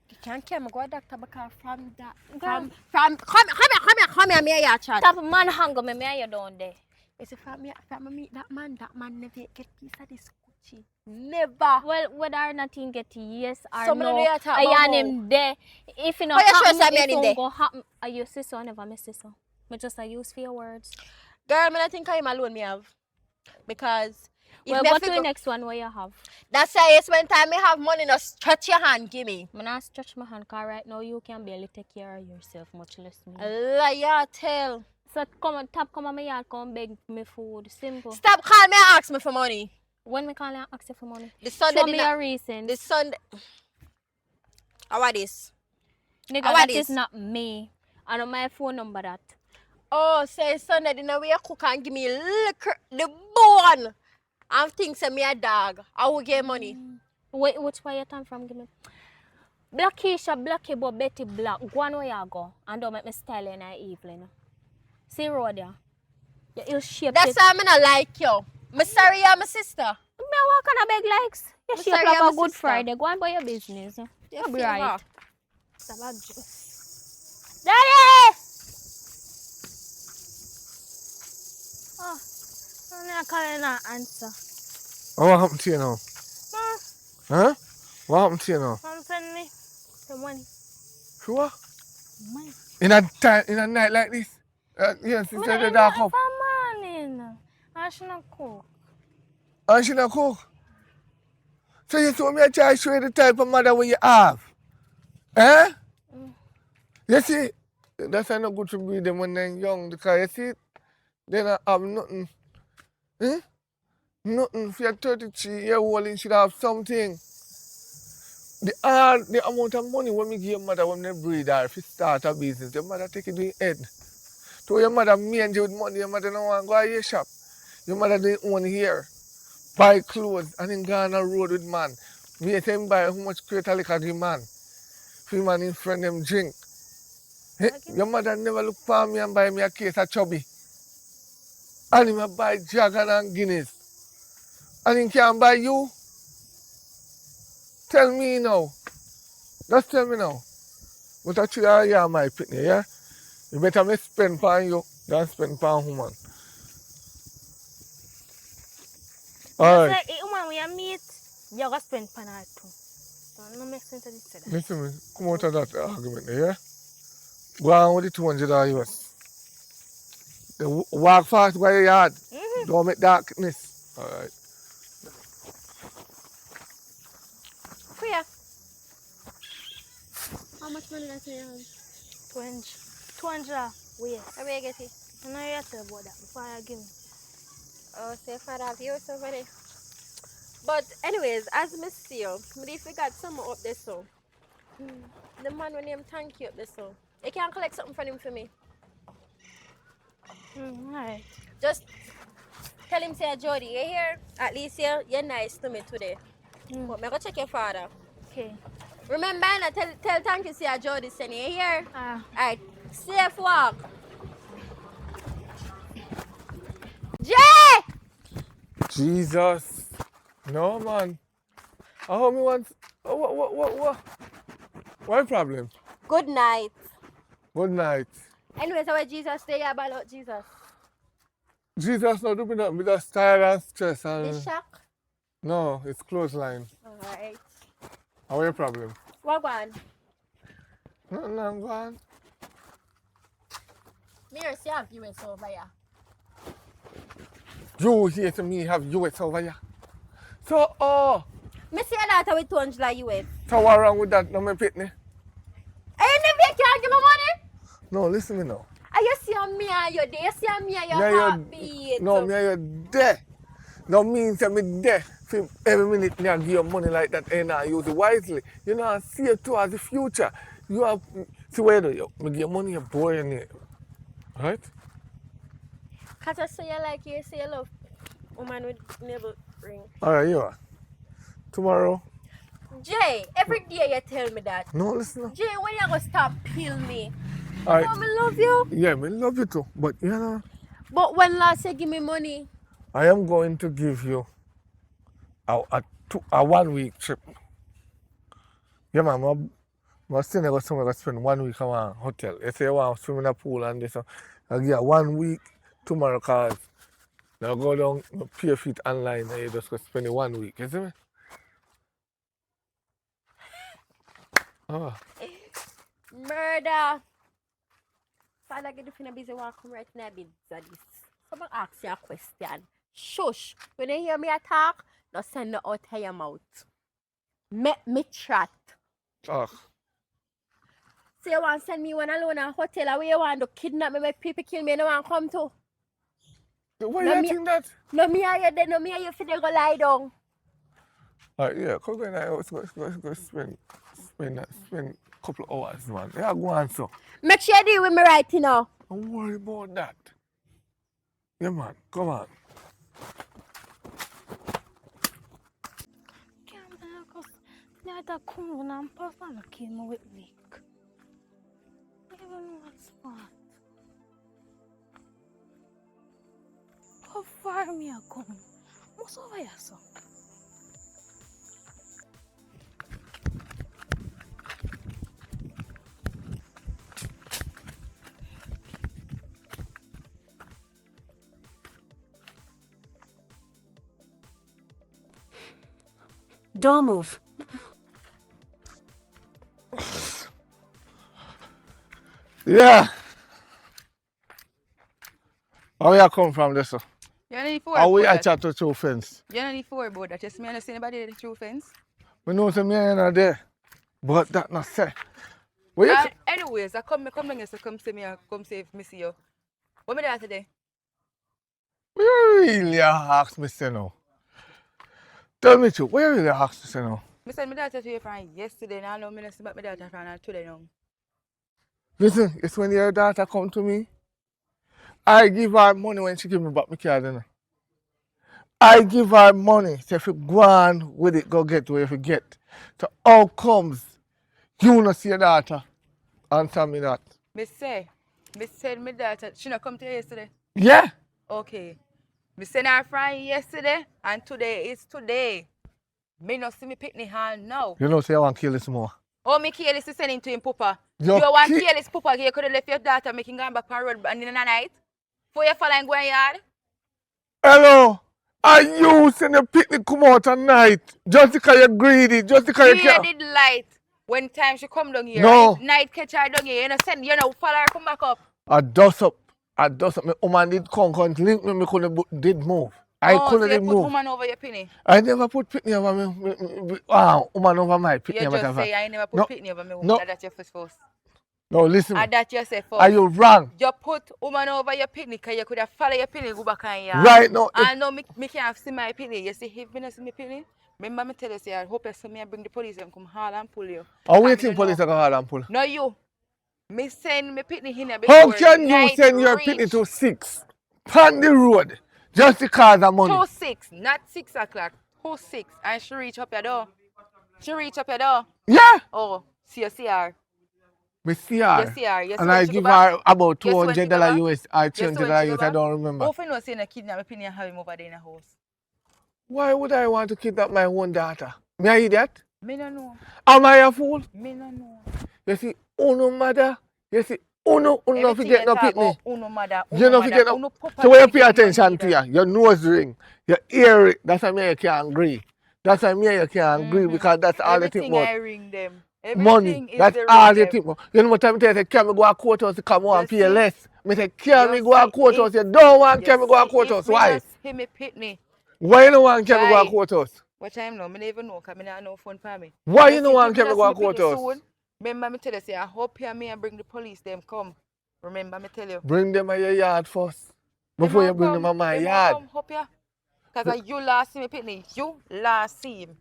You can't come go doctor because from that Girl. come here, me here chat. Stop man hang me and you down there. You see from me meet that man never get piece of this Gucci. Never. Well, whether or not he get yes or Some of no, them they talk I about am him there. If you know But you sure happen, say me if and him you there? go happen, you say so, I never miss it so. But just I use for your words. Girl, me not think I'm alone me have. Because if Well, me go have to to the go, next one where you have. that's why it's when time me have money, no stretch your hand, give me. I'm not stretch my hand because right now you can barely take care of yourself, much less me. Liar tell. So come on, come on my yard, come beg me food. Simple. Stop calling me and ask me for money. When me call you and ask you for money, The Sunday show me dinner- your reason. The Sunday. How are this? Nigga, how that this? is not me. I know my phone number that. Oh, say Sunday dinner we cook and give me liquor, the bone. And think say me a dog. I will get money. Wait, which way you come from? Give me. Black Keisha, Blackie, but Betty Black. Go on where you go. And don't make me style in the evening. See road there. You ill shape That's it. why I not like you. Me sorry you're my sister. Me walk on a beg likes. You I'm shape sorry, like I'm a a good sister. Friday. Go on by your business. You be feel right. her? Daddy! Oh, I'm not calling that answer. Oh, what happened to you now? Mom, Huh? What happened to you now? Mom send me the money. Sure? Man. In a night like this? Yes, I it's don't the know dark if up. I'm morning. I should not cook. And she not cook. So you told me I try to show you the type of mother what you have. Eh? You see, that's why not good to breed them when they're young because you see, they don't have nothing. Eh? Nothing. If you're 33-year-old, you should have something. The amount of money when we give your mother when they breed her, if you start a business, your mother take it to your head. So your mother manage with money, your mother don't want to go to your shop. Your mother didn't own here. Buy clothes and then go on a road with man. Me tell him buy how much crate of liquor the man. Free man in friend them drink. Eh? Your mother never look for me and buy me a case of chubby. And him buy Dragon and Guinness. And he can't buy you. Tell me now. Just tell me now. But actually, you are my pitney, yeah? You better me spend on you than spend on woman. Alright. Just like woman we are meet, you gotta spend pan her too. So no make sense to this that. Listen me, come out of that argument, yeah? Go on with the $200 US. Walk fast by your yard. Don't make darkness. Alright. Kuya, how much money that's in your hand? 200. Wait. How will you get it? I know you have to about that before I give me. Oh, say father have you so many. But anyways, as me see you, me forgot something up there so. The man when him thank you up there so. You can collect something from him for me. Alright. Just tell him say Jody, you here? At least you're nice to me today. But me go check your father. Okay. Remember, tell thank you say Jody send you here. Ah. Alright, safe walk. Jay! Jesus. No, man. I hope me want... What? What problem? Good night. Good night. Anyways, how Jesus stay here about Jesus? Jesus not doing nothing. Me just tired and stressed The and... shack? No, it's clothesline. Alright. How your problem? What one? No, go on. Me or see have you over here. You here to me have US over here. So, Me see a daughter with 200 US. so what wrong with that? No, me pitney. Hey, you can't give me money? No, listen me now. And you see me and you there, you see me and you Me heartbeat. no, me and you there. No means that me there. For every minute me I give you money like that and I use it wisely. You know, I see it towards the future. You have, see where do you? Me give you money, you boy in it. Right? Cause I say you like you say you love woman with nipple ring. Alright, you are. Tomorrow. Jay, every day you tell me that. No, listen now. Jay, when you gonna stop peel me? Alright. Oh, me love you. Yeah, me love you too. But you know, But when last you give me money? I am going to give you a 1 week trip. Yeah, man, I'm still never somewhere to spend 1 week in a hotel. You say you want to swim in a pool and this, I'll give you 1 week tomorrow because now go down, pay your feet online and you just go spend it 1 week. You see me? Oh. Murder. Father, get the busy walk come right now, bit zadis. Someone ask you a question. Shush. When you hear me talk, no send no out of your mouth. Make me chat. Talk. So you want to send me one alone in a hotel where you want to kidnap me, make people kill me, and you want to come to? Why No, you me- think that? No, me and you there, no, me and you finna go lie down. Alright, yeah, come go in there. Let's go spend a couple of hours, man. Yeah, go on, so. Make sure you deal with me right now. Don't worry about that. Yeah, man, come on. Can't believe because the other come and person came with week. I don't know what's what. How far me I come? What's over here, so? Don't move. Yeah. How you come from this? You don't need to How worry we about I that. chat to two fence? You don't need to worry about that. Just me and anybody the true fence. We know some man are there. But that not say. Where you And anyways, I come down here, so come see me, come see if me see you. What me there today? you really ask me say no? Tell me true, where you really ask me say no? Me send my daughter to you from yesterday, and I know me not see my daughter from today now. Listen, it's when your daughter come to me, I give her money when she give me back my card. You know? I give her money. Say if you go on with it, go get where you get. So how comes you not see your daughter? Answer me that. Me send my daughter, she not come to you yesterday? Yeah. Okay. Me send her from yesterday, and today is today. Me not see me picnic hand now. You know say I want to kill this more. Oh, me careless to send him to him, Papa. You You want ki- careless, Papa? You could have left your daughter making going back on road and in the night. For you fall and go in yard. Hello. Are you send the picnic come out at night? Just because you're greedy, just because you Here can't. did light when time she come down here. No. And if night catch her down here, you know, send, you know, follow her come back up. I dust up. I dust up. My woman did come link me, me couldn't did move. I Oh, so couldn't you did put move. woman over your penny. I never put pitney over me. Wow, woman over my pitney. You just say I never put No, pitney over me woman. no, That's your first. no, listen me. And that you say Are first. you wrong? You put woman over your penny because you could have follow your penny go back on yard. Right now, And now me can't see my penny. You see, if me not see my penny, remember me tell you, say, I hope you see me and bring the police and come haul and pull you. how we Because me think don't police know. are going to haul and pull? No, you. Me send me pitney in How before can you night send your pitney reach. to 6 on the road just because of money? 2:06, not 6 o'clock. 2:06, and she reach up your door. She reach up your door. Yeah, Oh, see you see her. me see You her. see her. You see And when I she go give back. her about You see when she go $200 back. US or You see when she $300 go US. I back. don't remember. How you know saying a kidnap my penny and have him over there in the house? Why would I want to kidnap my own daughter? Me I idiot? Me no know. Am I a fool? Me no know. You see, uno mother, you see, uno no Everything forget you no talk about, pitney. uno mother, You uno no mother, forget no. uno papa So when you don't pay get no attention to neither. your nose ring, your ear ring, that's why me you can't agree. That's why me you can't agree because that's all you think Everything about. I ring them. Money, Everything is that's the all ring you them. think about. You know what time I say, can me go to courthouse to come on You and pay see? less? Me say, can me You go to see, courthouse? if You don't want you can me go to see, if courthouse. me Why? not see me pitney, Why you don't want can me go to bye. courthouse? What time now? Me never even know because me not no phone for me. Why you You don't see, want if me can me not go see to me pitney courthouse? soon, remember me tell you, say, I hope you me and bring the police them come. Remember me tell you. Bring them at your yard first. Them Before you won't bring them come. at my Them won't yard. come, hope ya. Because you last see me pitney. You last see him.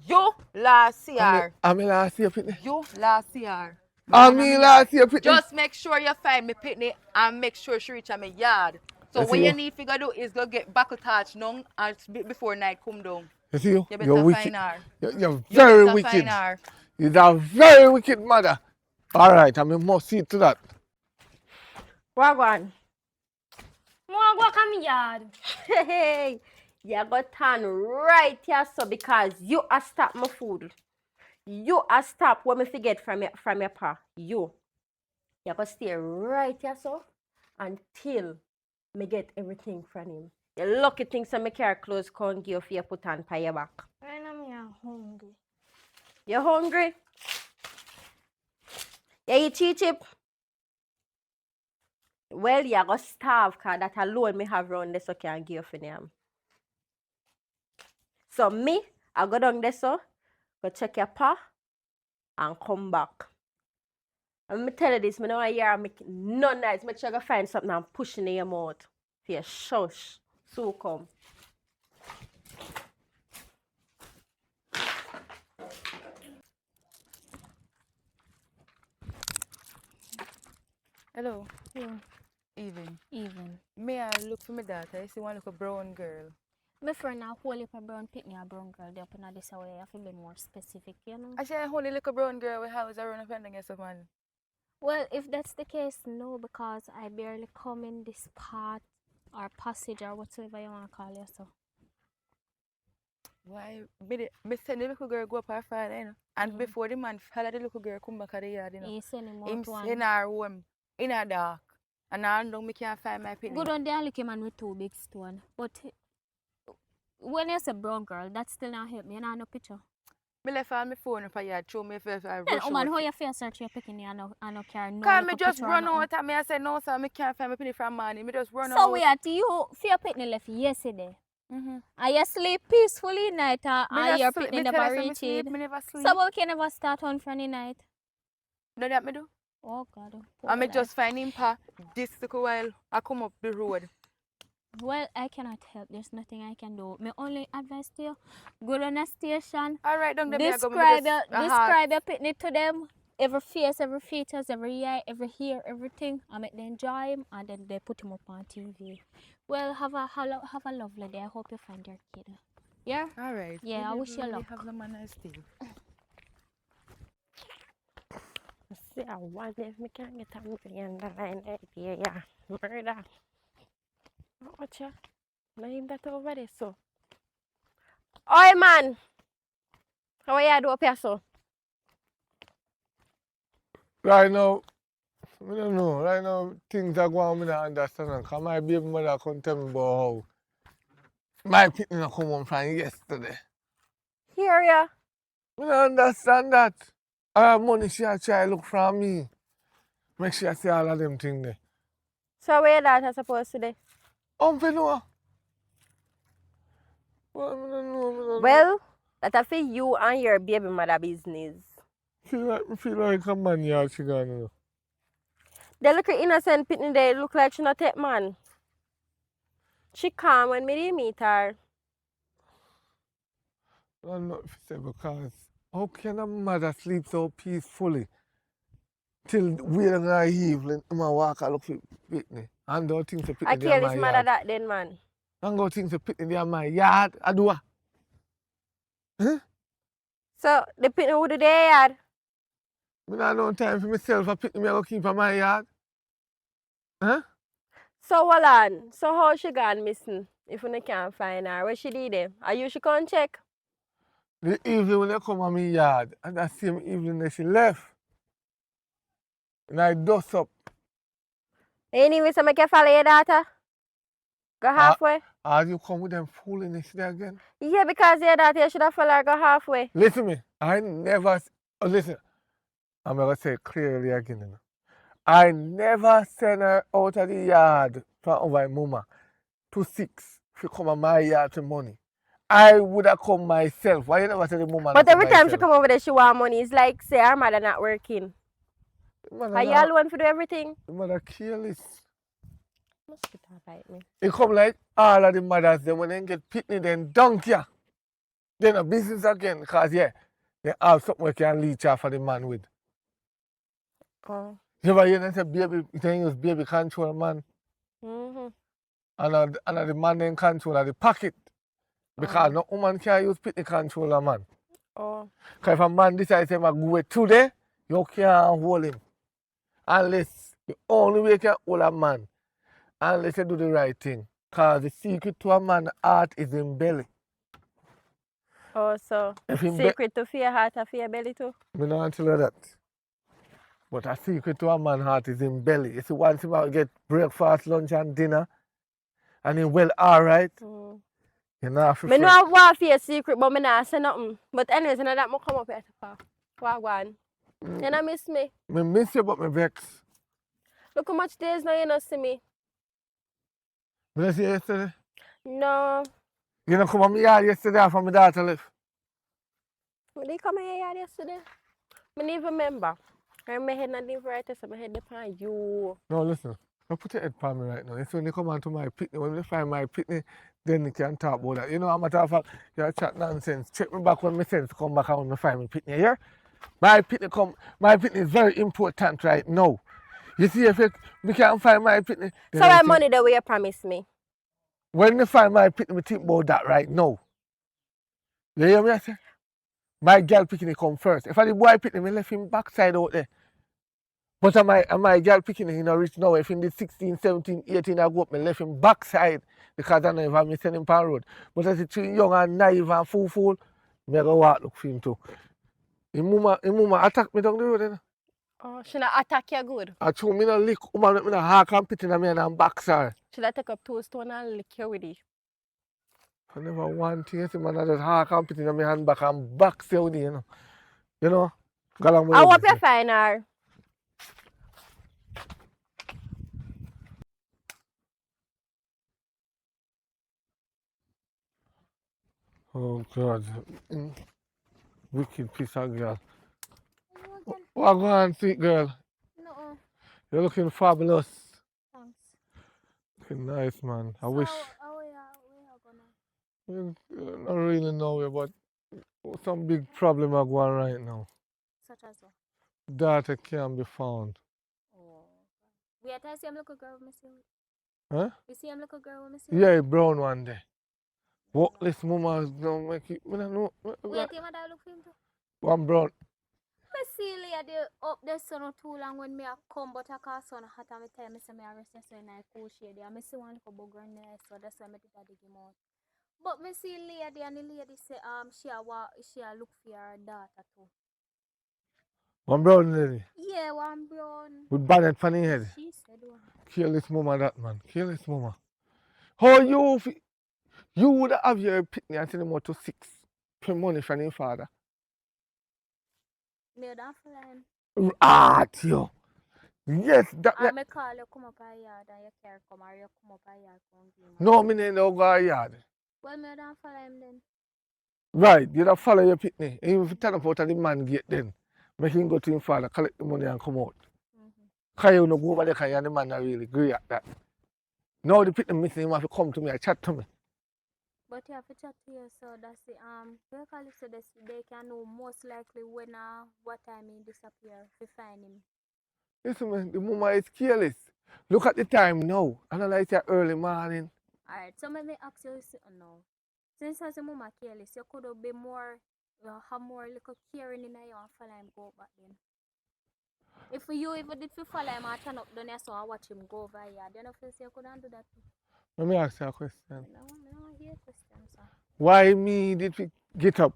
You last see her. I'm last year pitney. You last see her. I mean last year pitney. Just make sure you find me pitney and make sure she reach at my yard. So You what see you you? need to go do is go get back a touch now and before night come down. You see you? You You're better wicked. find her. You're You very better wicked. find her. You're a very wicked mother. All right, I mean, must see to that. Wagwan. More go come yard. Hey, you got turn right here, so because you are stop my food. You are stop what me forget from your pa. You got stay right here, so until me get everything from him. The lucky thing so me carry clothes can't give you put on by your back. When I'm hungry. You hungry? You eat chip? Well, you go starve because that alone me have round this so can give for them. So me, I go down there so, go check your pa and come back. And me tell you this, me know I hear make no nice. Make sure you go find something and push in your mouth. For your shush. So come. Hello. Yeah, Even. even. May I look for my daughter? I see one little brown girl. My friend a whole heap of brown pitney a brown girl they up in this way. I have to be more specific, you know. I say only little brown girl with house around a friend against a man. Well, if that's the case, no, because I barely come in this part or passage or whatsoever you want to call it. So Why? Me send the little girl go up her father, you know. And before the man follow the little girl come back at the yard, you know. he send him Him out one. send her home in a dark. And I know me can't find my penny. Good on there, look man with 2 big stone. But when you say brown girl, that still not help me. You know no picture. Me left on my phone for you, show me if I Then, rush man, how out. you feel search your picking I no care no Cause me little just picture or run nothing. out and me I said no sir, me can't find my penny from morning. Me just run So out. we at you for your picnic left yesterday. Mm-hmm. Are you sleep peacefully night Me or not your sleep. picnic Me tell never you, say me reach sleep. it? Me never sleep. So we can never start on Friday night. Know that me do. Oh God. And me just find him pa this little while I come up the road. Well, I cannot help. There's nothing I can do. My only advice to you, go to a station, Alright, down there me I go. Me describe just your, describe your picnic to them. Every face, every features, every eye, every hair, everything. I make them enjoy him and then they put him up on TV. Well, have a lovely day. I hope you find your kid. Yeah? Alright. Yeah, I wish you luck. Have them a nice day. See, I wonder if me can get a million line idea, yeah. Murder. Watch ya. Name that over there, so. Oi, man. How are you do up here, so? Right now, I don't know. Right now, things are going on, me not understand. Because my baby mother couldn't tell me about how my picnic not come home from yesterday. Here ya. I don't understand that. Her money she a try look from me. Make sure I see all of them things there. So where that I supposed to do? Uncle know. Well, I don't know. Well, that's for you and your baby mother business. Feel like a man here she gonna. The little innocent pitney they look like she not take man. She calm when me dey meet her. I'm not say because how can a mother sleep so peacefully till way in the evening I'm a walk and look for picnic and don't think to I picnic kill in his my mother yard. that then man. And go think to picnic in my yard. I do what? Huh? So the pitney would do their yard. I don't have no time for myself a picnic me I go keep in my yard. Huh? So hold on. So how she gone missing? If you can't find her, where she did it? Are you she come check? The evening when they come on my yard and that same evening that she left. And I dust up. Anyway, so make you follow your daughter. Go halfway. As you come with them foolishness there again. Yeah, because your daughter should have follow her go halfway. Listen me, I never, listen, I'm going to say it clearly again. You know. I never send her out of the yard from over mama to 6 to come on my yard to money. I would have come myself. Why you never tell the mama But not every come time she myself? come over there, she want money. It's like say her mother not working. Mother Are you not- alone for do everything? the mother careless. Mosquito bite me. It come like all of the mothers, then when they get picnic, then dunk ya. Then a business again, because yeah, they have something we can leech off of the man with. Oh. You ever hear them say baby, you can use baby control man, Mm-hmm. and the man then control of the pocket. Because no woman can use picnic controller man. Oh. Because if a man decides to go away today, you can't hold him. Unless the only way you can hold a man, unless you do the right thing. Because the secret to a man's heart is in belly. Oh, so If him secret to fear heart or fear belly too? I don't tell you that. But a secret to a man's heart is in belly. You see, once him out get breakfast, lunch, and dinner, and he well alright, you know have to Me know I want fear secret, but me not say nothing. But anyways, you know that me come up here to talk. Wagwan. You know miss me? Me miss you, but me vex. Look how much days now you not see me. Me not see you yesterday. No. You know come on my yard yesterday after my daughter left. When they come here yard yesterday? Me need remember. And my head not even right, so my head depend on you. No, listen. Don't put your head on me right now. It's when you come onto my picnic, when you find my picnic, then you can talk about that. You know, a matter of fact, you chat nonsense. Check me back when my sense come back and when I find my picnic here. My picnic is very important right now. You see, if we can't find my picnic, So what money the way you promise me? when you find my picnic, we think about that right now. You hear me? I say? My girl picnic come first. If I the boy picnic, me left him backside out there. But my girl picking him reach now. If in the 16, 17, 18 I go up, me left him backside because I know if I send him on road. But as it's young and naive and fool, me go walk look for him too. His mama attack me down the road. You know? Oh, she not attack you good. I told me no lick, woman me no hawk and pit in me and I'm backside. Should I take up 2 stones and lick you with it? I never want to see man I just hawk and put in my hand back and box you with it, you know. You know? Go along with I hope it. you find her. Oh God. Wicked piece of girl. You again? What go on, sweet girl? No. You're looking fabulous. Thanks. Looking nice, man. I So, wish. we are gonna. I don't really know you, but some big problem are going right now. Such as what? Daughter can't be found. Oh. Wait, I see him look a girl with me see. Huh? You see him look a girl with me see? Yeah, brown one day. What this mama don't make it. I don't know. Wait, you mother look for him too? One brown. I see lady up there so not too long when me a come but I call son hot and me tell me say me arrest you so in a cool shade. And me see one little bugger in there so that's why me did a dig him out. But me see lady and the lady say she a look for her daughter too. One brown lady. Yeah, one brown. With bonnet for the head. She said one. Kill this mama that man. Kill this mama. How you would have your picnic and send him out to 6. Pay money from your father. Me don't feel him. Ah, yo. Yes, that I me call you come up a yard and you can't come or you come up a yard come give me. no, me no go a yard. Well, me don't follow him then. Right, you don't follow your picnic. Even if you turn up out of the man gate then, make him go to his father, collect the money and come out. Because you no go over there because the man not really agree at that. Now the picnic missing him have to come to me and chat to me. But you have to chat to you, so that's the they call it so that they can know most likely when what time he disappear if you find him. Listen man, the mama is careless. Look at the time now. I don't like that early morning. Alright, so let me ask you now. Since as a mama careless, you could be more have more little caring in you and follow him go back then. If you even did follow him and turn up down there so I watch him go over here, then I feel say you couldn't do that too. Let me ask you a question. I don't hear questions, sir. Why me did we get up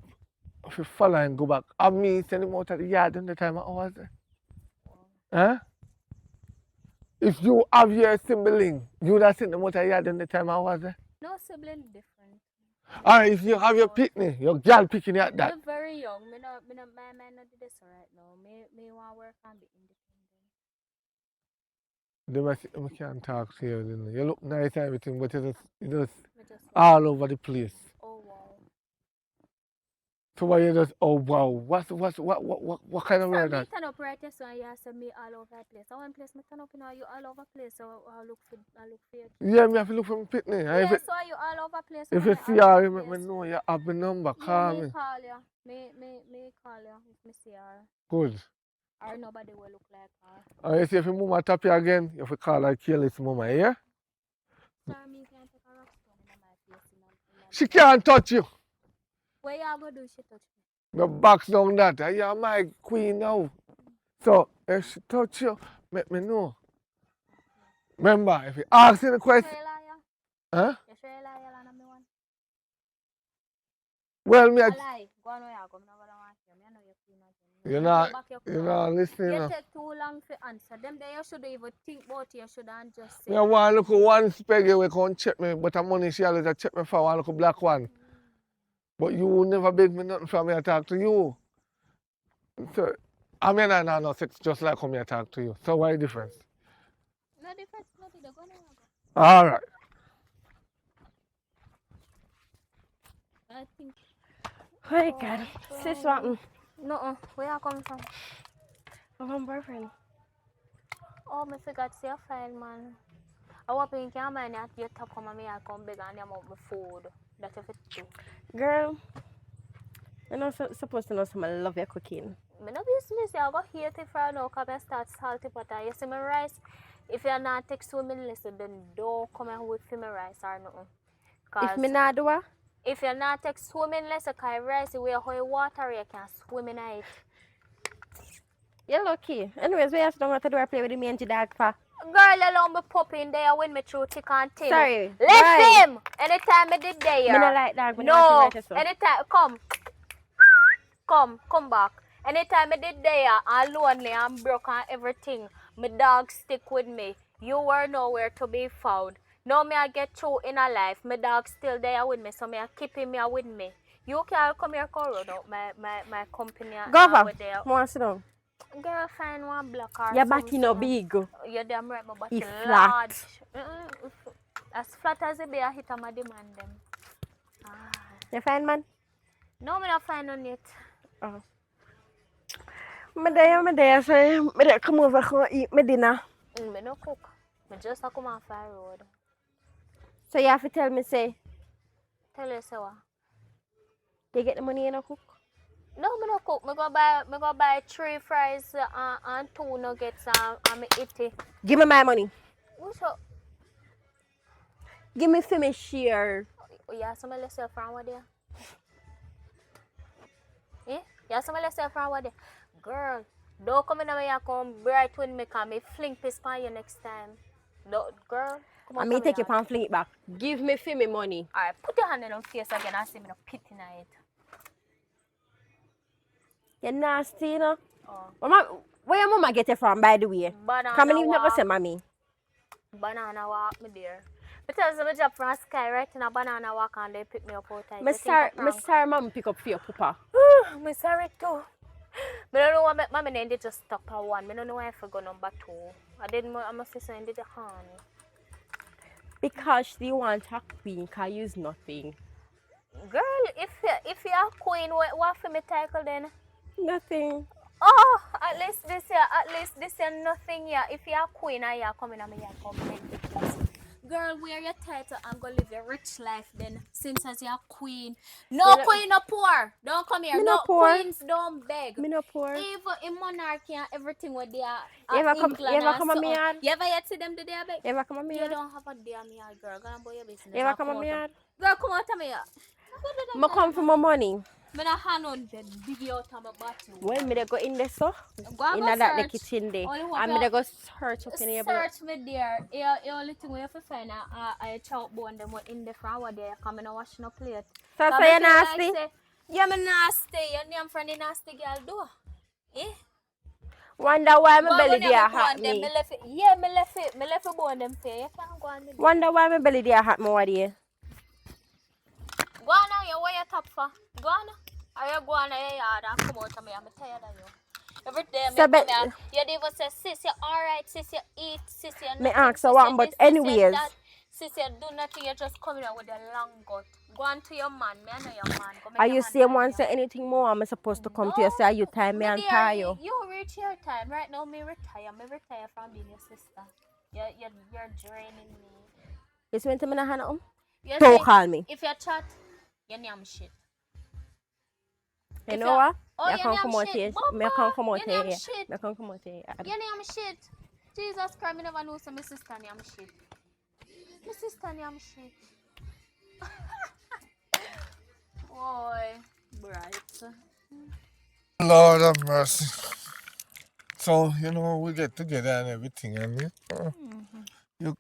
if you follow and go back? Have me send him out of the yard in the time I was there? Huh? If you have your sibling, you would have sent them out of the yard in the time I was there? No sibling different. Alright, if you have your picnic, your girl picking at that. I'm very young. My mind not do this right now. Me want work and be independent. I can't talk to you. You look nice and everything, but you just Me just all over the place. oh wow. So why you just oh wow? What kind of So word me that? turn up right there, so you say me all over the place. I want place me turn up, you all over place. So I look for you. Yeah, me have to look for my picnic. Yeah, so you all over place. If so you me see all her, you over make me place. know you have my number. Yeah, Call me me. call you. Me call you if me see her. Good. Or nobody will look like her. And you see if your mama tap you again, you have to call her careless mama, yeah? Sorry, me can't take a rock stone in my face. She can't touch you. What you gonna do? She touch me. No box down that. You're my queen now. So if she touch you, make me know. Remember, if you ask any question, You liar? huh? You sure you liar, Lana? Me one. Well, me, I lie. Go on where you go. I'm not gonna want you. I know you're clean again. you're not listening. You You know. take too long to answer them. Then you should even think about it. You should have just say. Me want to look at one spaghetti we can check me, but the money she always a check me for one look black one. But you never beg me nothing from me I talk to you. So, I mean, I know no sex just like how me I talk to you. So why the difference? No difference. Nothing. Go on where you go. All right. I think. Oh my god. Sis, what? No. Where you come from? I'm my boyfriend. Oh, me forgot to say a file, man. I want to think you mind at your top come and me I come big and you want my food. That's if it too. Girl, you're not supposed to know some I love your cooking. Me no business. I go hate it for now because I start salty butter. You see my rice? If you're not take swimming lesson, then don't come and with my rice or nothing. If me not do what? If you're not take swimming lesson, because rice, the way how water you can swim in it. You're lucky. Anyways, we have to know what to do. I play with the mangy dog for. Girl, allow me pop in there when me through thick and thin. Sorry. Left him! Anytime I did there. Me not like dog. No. Anytime, come back. Anytime I did there, I'm lonely, I'm broke and everything. My dog stick with me. You were nowhere to be found. Now me I get through in a life. My dog still there with me, so me I keep him here with me. You can come here, come run out my company. Go for. With there. Want to sit down? Girl, find one block or Your body no big. You're damn right, my body It's large. flat. As flat as it be, I hit on my demand them. You fine, man? No, me not find none yet. Oh. My day, so I come over and eat my dinner. Me no cook. Me just a come off the road. So you have to tell me, say, Tell you so. you get the money and I cook? No, me no cook. Me go buy 3 fries and 2 nuggets and me eat it. Give me my money. What's up? Give me for me share. Yeah, somebody let's say from what there. Eh? Yeah, somebody let's say from what there. Girl, don't come in here come bright with me, cause me fling piss on you next time. No, girl, come on. I may take your pan fling it back. Give me for me money. Alright, put your hand in your face again and see me no pit in it. You're nasty, you know? Oh. Mama, where your mama get it from, by the way? Banana Come and even never walk. say mommy. Banana walk me there. Because I'm job from sky right in a banana walk and they pick me up out of I'm sorry, mom pick up for your papa. I'm sorry too. I don't know what my mommy ended just stuck at 1. I don't know why I forgot number 2. I must say so ended the hand. Because she want a queen, can use nothing. Girl, if you're a queen, what for me title then? Nothing. Oh, at least this year nothing here. If you're a queen and you're coming and me come make. Girl, wear your title and go live your rich life then. Since as you're a queen. No queen, no poor. Don't come here. Me No poor. queens, don't beg. Me no poor. Even in monarchy and everything where they are. You ever come on me so yard? You ever yet see them today, beg? You ever come on me You yard? don't have a damn yard, girl. Go and buy your business. You ever come on me yard? Girl, come out of me yard. I come for my money. Me not hand on the big out of my bottle. When me go in there so? Go and In go that the search. kitchen there. Only what And me go search up in here. Search me there. You only thing we have to find a chalkboard them what in the front what there. Come in and wash no plate. So Cause say you me feel nasty? like say, yeah, me nasty. Your name from the nasty girl do. Eh? Wonder why my Go belly on there them, hot them. me. Me left it. Yeah, me left it. Me left it bone them fair. You can't go on with it. Wonder why my belly there hot me what there. Go on now. You wear your top for. Go on now. Are you going to your yard and come out of me? I'm tired of you. Every day, So me come here. You never say, sis, you're alright, sis, you eat, sis, you're Me nothing, ask her sis, what, you but this, sis, you anyways. that. Sis, you do nothing, you just come here with your long gut. Go on to your man, me I know your man. Go make Are your you man saying tell one you. say anything more? Am I supposed to come to you No, say you time me me and dear, tie you? You reach your time. Right now, me retire. Me retire from being your sister. You're draining me. You see me na hand on? You Don't see, call me. if you chat, you name shit. You If know you- what? Oh, Me you can't name come out shit. here. Bumper, Me can't come out you name here. shit. Me can't come out here. Your name shit. Jesus Christ, me never know so my sister name shit. My sister name shit. Boy, bright. Lord have mercy. So, you know, we get together and everything, and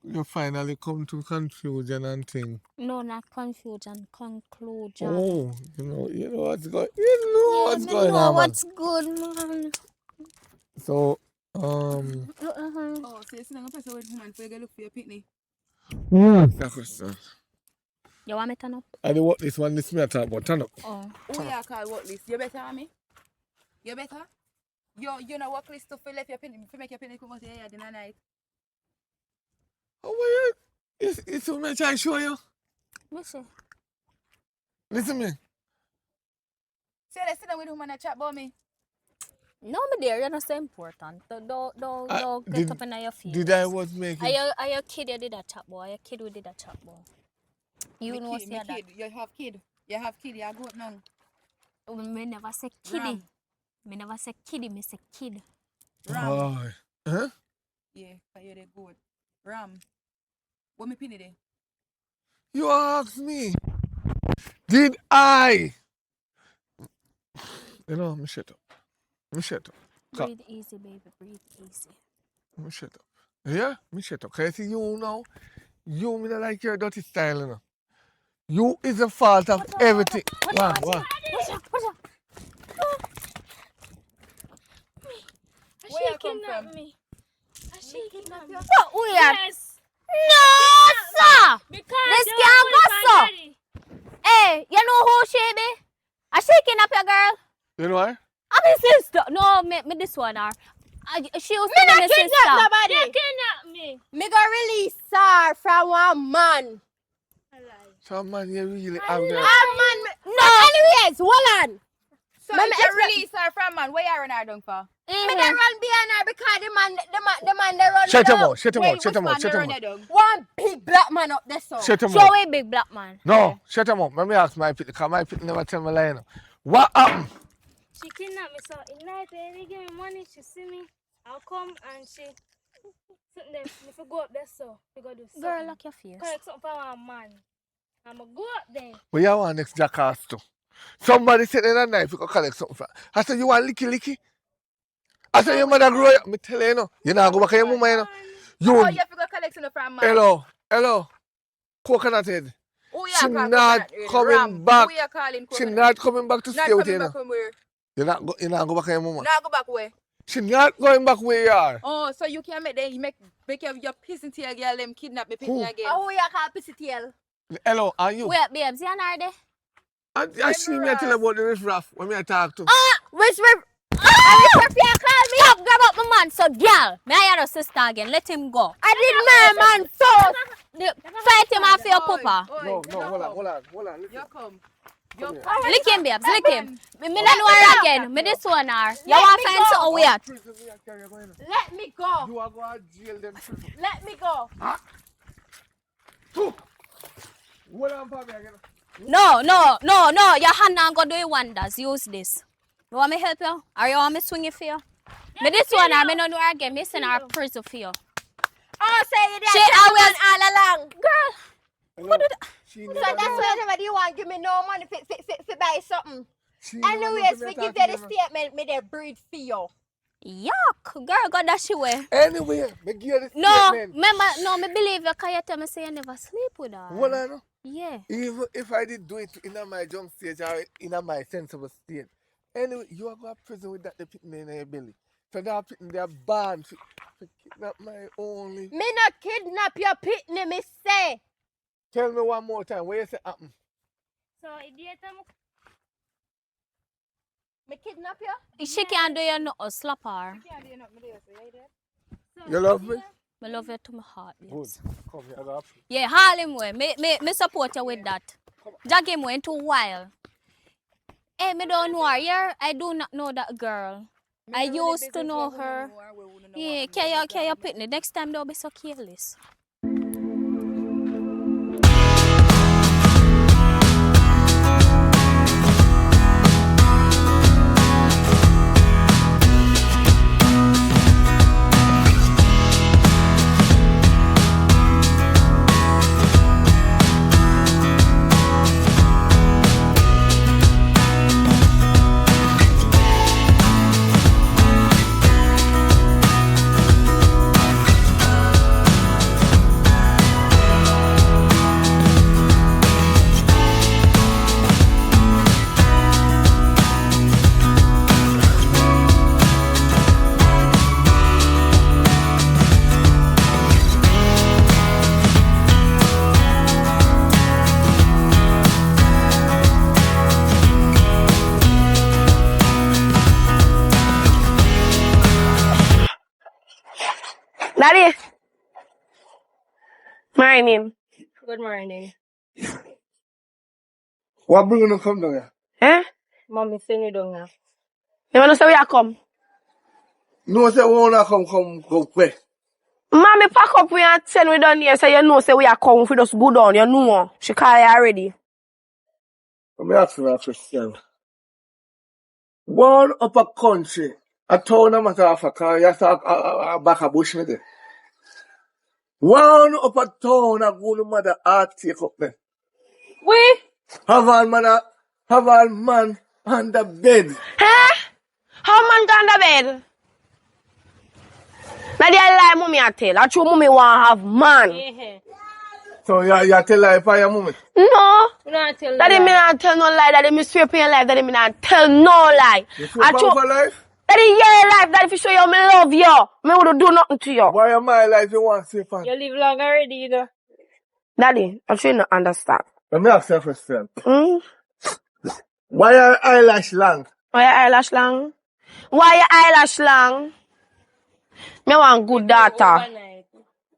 you finally come to confusion and thing. No, not confusion, conclusion. Oh, you know what's going what's going know on, man. what's good, man. So, Oh, so you're sitting on a person with woman for you to look for your picnic? that question. You want me to turn up? I do what this one, this me I talk about, turn up. Oh. Who you call work list? You better on me? You better? You know work list to fill up your picnic, to make your picnic come out here in the night. Oh, well, it's so much I show you. Listen. Listen me. So let's sit down with woman and chat about me. No, me dear, you're not so important. Don't get up in your feet. Did I was making... Are you kid you did a chat boy? Are you kid who did a chat boy? You Me know kid, say me that. kid. You have kid. You have kid, you have goat now. Me never say kiddie. Ram. Me never say kiddie, me say kid. Ram. Oh. Huh? Yeah, because you're the goat. Ram. What me pinny there? You asked me. Did I? You know, me shut up. Me shut up. Breathe easy, baby. Breathe easy. Me shut up. Yeah? Me shut up. Can you see you now? You me not like your dirty style, you know. You is the fault of everything. What? What's up? Where you come from? Me. She kidnapped me. So weird. Yes. No, sir. You know why? I'm his sister. No, me this one are. She used to Me be not my kidnap sister. nobody. You kidnap me. Me go release her from one man. I lie. So man, you really I have A that. man. No. Anyways, hold on. So Me if you expect- release her from man, where you run her down for? Me they run behind her because the man they run Shut me him down. out, shut him Wait, out, shut which him out, man shut you him run out. her down? One big black man up there so. Shut him Show out. away big black man. No, shut him up. Let me ask my people, because my people never tell me lie. You know. What happened? She kidnapped me, so in night when they give me money, she see me. I'll come and she something there. If you go up there, so you go do something. Girl, lock your face. Collect something from a man. I'ma go up there. But you want next jackass too. Somebody said in a knife, you can collect something from. I said, you want licky? I said, your mother grow up. Me tell you, you know. You know, go back to your mama, you know. You, Oh, you have to go collect it from man. hello. Coconut head. Who you She call not coconut head? coming Ram. back. Who you calling She coconut not head? coming back to Not stay with you, coming you know. back from where? You not go back to your mama. Not go back where? She not going back where you are. Oh, so you can make your pissing tail girl them kidnap me pick me Who? again. Who you call pussy tail? Hello, are you? Wait, babes, you not there? I see me tell about the riff-raff when me I talk to. Which you call me? Stop, grab up my man, so girl. May I have a sister again? Let him go. I did my man first. Fight him off your papa. No, hold on. You Listen. come. Lick him, babes, lick him. Me not know her again. Me this one are. You want to find something weird? Prison, me I carry you going. Let me go. You are going to jail them prison. Let me go. Hold on for me again. No. Your hand not go do it wonders. Use this. You want me help you? Or you want me swing it for you? Me this one are. Me not know her again. Me send her prison for you. Oh, say you She did always- all along. Girl. Hello. She So never that's know. whenever you want give me no money for buy something. She never know Anyways, to we me give talk you to the me. statement, me they breed for you. Yuck. Girl, go dash away. Anyway, me give you the No, statement. remember, no, me believe you because you tell me say you never sleep with her. Hold on. No. Yeah. Even if I did do it in my jump stage or in my sensible state, anyway, you are going to prison with that picking in your belly. So that picking they are banned for kidnap my only. Me not kidnap your pitney, me say. Tell me one more time, where you say happen? So idiot, Me kidnap you? She can't do you no slap her. You love me? I love you to my heart. Good. Yes. Come here, I got you. Yeah, haul him way. Me support you with that. Jag him way into a while. Hey, me don't know her. Yeah, I do not know that girl. I used to know her. Yeah, can you pick me? Next time don't be so careless. Daddy. Morning. Good morning. What bring you come down here? Eh? Mommy send you down here. You wanna say we are come? No, say we wanna come quick. Mommy pack up we and send we down here so you know say we are come if we just go down, you know. She call you already. Let me ask you a question. One up a country, a town no matter of a car, you have to back a bush with it. One up a town, a good mother heart take up there. We? Have all man on the bed. Eh? How man gone to bed? Now they lie mommy I tell. I true mommy want have man. So you tell lie for your mommy. No. not tell Daddy me not tell no lie. Daddy me swear for your life. Daddy me not tell no lie. You swear for life? Daddy your life. Daddy for show you me love you. Me would do nothing to you. Why am my life you want to say for? You live long already, you know. Daddy, I'm sure you not understand. Let me ask you a question. Hmm? Why are eyelash long? Why your eyelash long? Why your eyelash long? Me want good daughter. Overnight.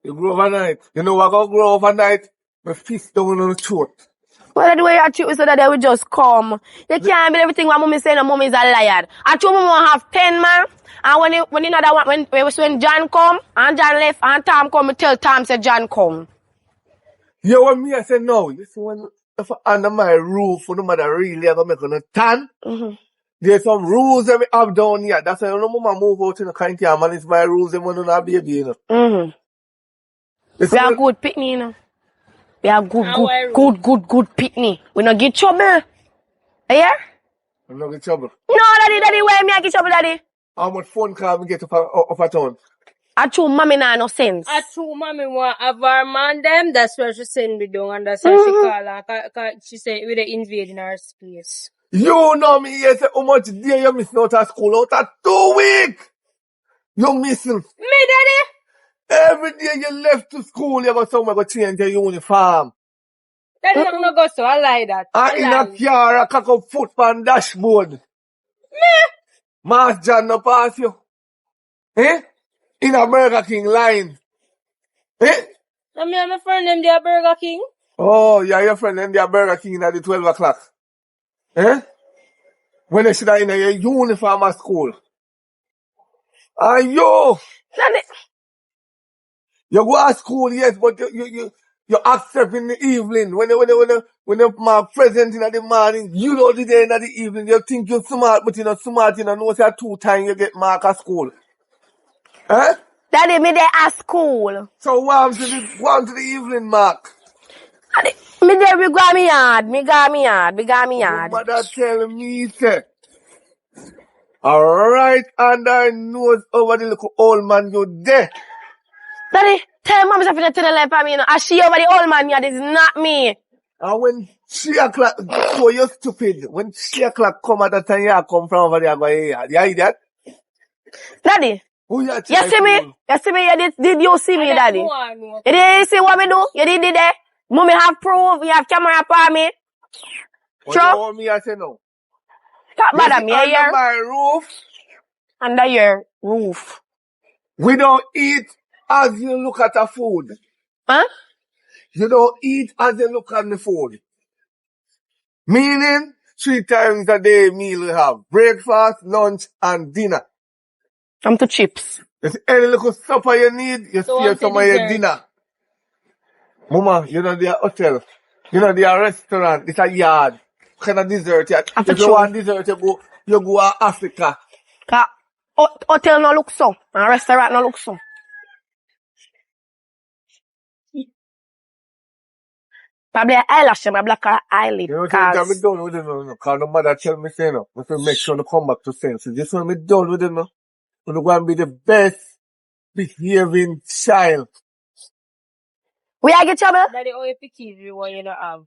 You grow overnight. You know what gonna grow overnight? My fist down on the throat. Well, the way you treat me so that they will just come. You can't believe everything what mommy say. No, mommy is a liar. I told mama have 10 man. And when another one, when John come and John left and Tom come, me tell Tom say John come. You want me? I said no. You see, when if under my roof, no matter really, I'm gonna make a tan. There's some rules that we have down here. That's why no mama move out in the country and manage my rules. They want to not baby, you know. We are good pitney, you know. We are good pitney. We not get trouble. Yeah? I'm not in trouble. No, daddy, why me I get trouble, daddy? How much phone call me get up a town? I true mommy nah no sense. I true mommy want have her man them. That's why she send me down and that's why she call her. Cause she say we dey invading her space. You know me, yes, how much day you missing out of school? Out of 2 weeks! You missing. Me, daddy? Every day you left to school, you go somewhere go change your uniform. Daddy, I'm not go so. I lie that. And in a car, I cock up foot on dashboard. Me? Mass John no pass you. Eh? In a Burger King line. Eh? And me and my friend them there Burger King. Oh, yeah, your friend them there Burger King at the 12 o'clock. Eh? When they should have in your uniform at school. And you go to school, yes, but you accept in the evening. When you mark present in the morning, you know the day in the evening. You think you're smart, but you're not smart. You know, say 2 times you get mark at school. Eh? Daddy, me there at school. So warm to the evening mark. Daddy, me there we go me yard. Me go me yard. Your mother tell me, say, alright, and I knows over the little old man you there. Daddy, tell mommy something to the left of me, you know. I see over the old man here, this is not me. And when 3 o'clock, so you're stupid. When 3 o'clock come at that time, you come from over there, go here. You hear that? Daddy, Who you you see me? You see me? Did you see me, daddy? You did see what me do? You did that? Mommy have proof, we have camera for me. What you want me, I say no. Stop bother me Under here. my roof, Under your roof. we don't eat as you look at the food. Huh? You don't eat as you look at the food. Meaning, 3 times a day meal we have. Breakfast, lunch, and dinner. Come to chips. If any little supper you need, you So save some of your dinner. Mama, you know the hotel. You know the restaurant. It's a yard. What kind of dessert yet? If you want dessert, you go to Africa. Hotel no look so. And restaurant no look so. Probably eyelash, my black eyelid. You know what I'm done with it now. Because no mother tell me say no. I have to make sure to come back to senses. This one me done with it now. I'm going to be the best behaving child. We are get trouble? Daddy, how you picky you want you not have?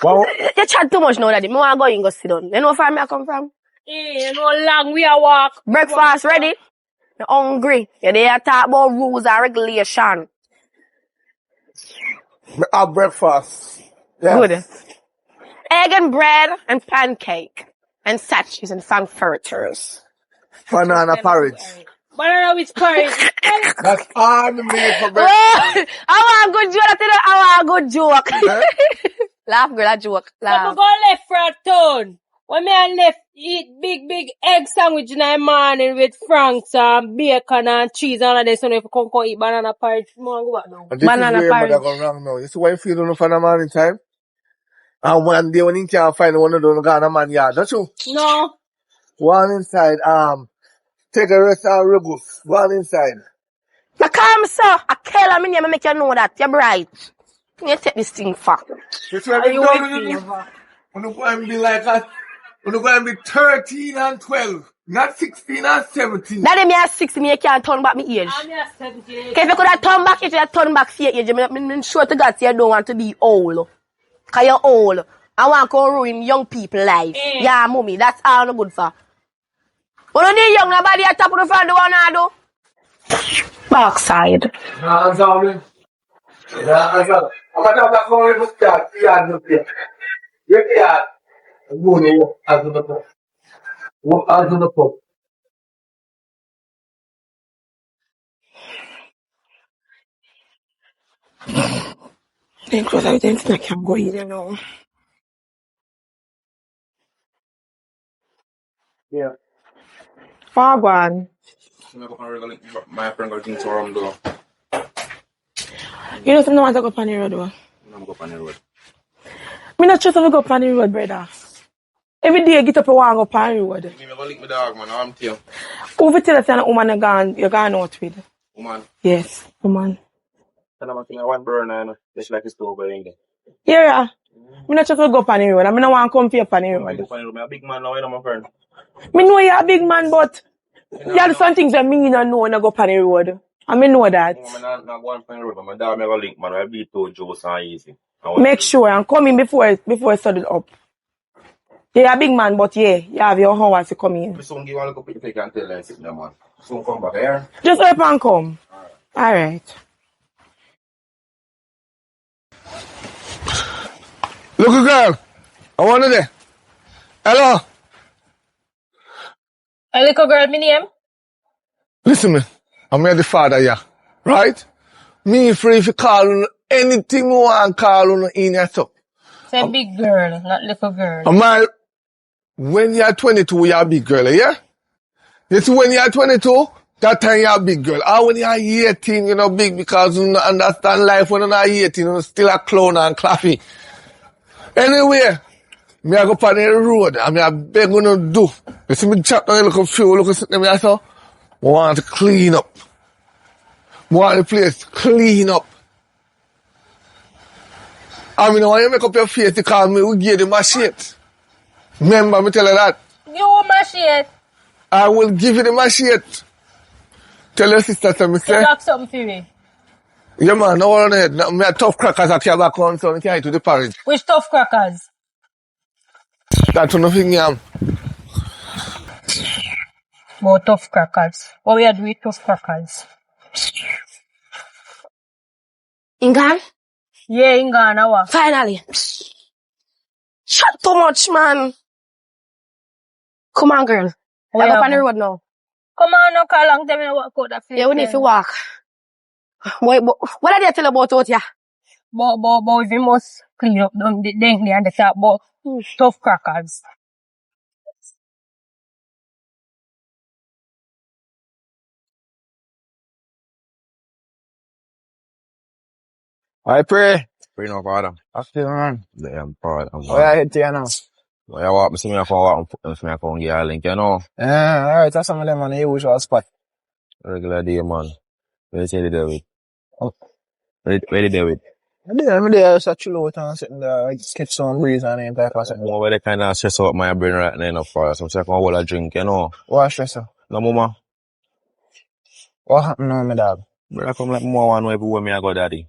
Wow. You chat too much now, daddy. Me want to go in go sit down. You know where me I come from? You know long we are walk. Breakfast ready? You're hungry. You're there talk about rules and regulation. Me have breakfast. Yes. Good. Egg and bread and pancake. And sachets and frankfurters. Banana porridge. Banana with porridge. That's all me make for breakfast. Oh, I want a good joke. I want a good joke. Eh? Laugh, girl, a joke. I'm Laugh. go left for a town. When me and left eat big egg sandwich in the morning with franks and bacon and cheese and all of this. So if you come eat banana porridge, I'm go back now. And this Banana is where porridge. mother go wrong now. You see why you feel on for the morning time? And one day when you can't find one of them, go on a man yard. Don't you? No. Go on inside, take a rest of rebus. Go on inside. Now come, sir. I kill him in here, make you know that. You're bright. You take this thing for. This way we done with it. When you go and be like that, when you go and be 13 and 12, not 16 and 17. Daddy, me at 60, me you can't turn back me age. I'm just 17. Okay, if you could have turned back, if you had turned back for your age, I'm sure to God you don't want to be old. Because you're old. I want to ruin young people's life. Yeah, mommy, that's all I'm good for. When you need young, nobody at top of the front door, I do. Backside. Nah, I'm sorry. Nah, I'm sorry. I'm going to have to go and start. You Walk out of the pub. Walk out of the pub. Think what I think I can go eat now. Yeah. Fagwan. My friend got things around though. You know something I want to go on the road though? I'm go on the road. Me not trust to go on the road, brother. Every day I get up and walk up on the road. Me never lick my dog, man. I'm tell. Who will tell us that a woman you're gone out with? Woman. Yes, woman. Tell them I think I want burner, you know. Just like it's over in there. Yeah. Me not trust to go on the road. I mean, I want to come for you on the I'm road. go on the road. I'm a big man now, you know, my friend. Me know you're a big man, but there are some things that me not know when I go on the road. I mean know that. I'm not going on the road, but my dog never lick, man. I beat to Joe so easy. Make sure and come in before it started up. You're a big man, but yeah, you have your hours to come in. I soon give one look up if you can tell them sit there, man. Soon come back here. Just up and come. Alright. Look, girl. I want to there. Hello. A little girl, my name? Listen me. I'm here the father, yeah. Right? Me free if you call on anything you want call on in your top. Say big girl, not little girl. When you're 22, you're a big girl, yeah? You see, when you're 22, that time you're a big girl. Or when you're 18, you're not big because you don't understand life. When you're not 18, you're still a clown and clappy. Anyway, me I go on the road and me I beg you to do. You see me chat on look few, look at me I saw. I want to clean up. I want the place clean up. I mean, when you make up your face, you call me, we give you my shit. Remember me tell you that. You my shit. I will give you the machete. Tell your sister to me, You say. got something for me. Yeah, man, no one on head. Me a tough crackers I carry back on, so I carry to the parade. Which tough crackers? That's nothing, yam. More tough crackers. What we are doing with tough crackers? Ingan? Yeah, in Ghana, what? Finally. Shut too much, man. Come on, girl. Where Let's go you on the go? road now. Come on, no call long time, you walk out that face. Yeah, we need to walk. Boy, what did they tell about out here? But we must clean up down the thing there and the top, but tough crackers. I pray. Pray no, father. I feel, man. Damn, father. Where I hit you now? Why you walk me, see me, I can walk and see me, I can get a link, you know. Alright, that's some of them on the usual spot. Regular day, man. Where you say the David? Oh. Where the David? I'm there, just chill out and sitting there, like, catch some breeze and anything type of something. More where they kind of stress out my brain right now, you know, father. So I'm saying I can hold a drink, you know. What stress? No, mama. What happened now, my dog? But I come like more one everywhere me I go, daddy.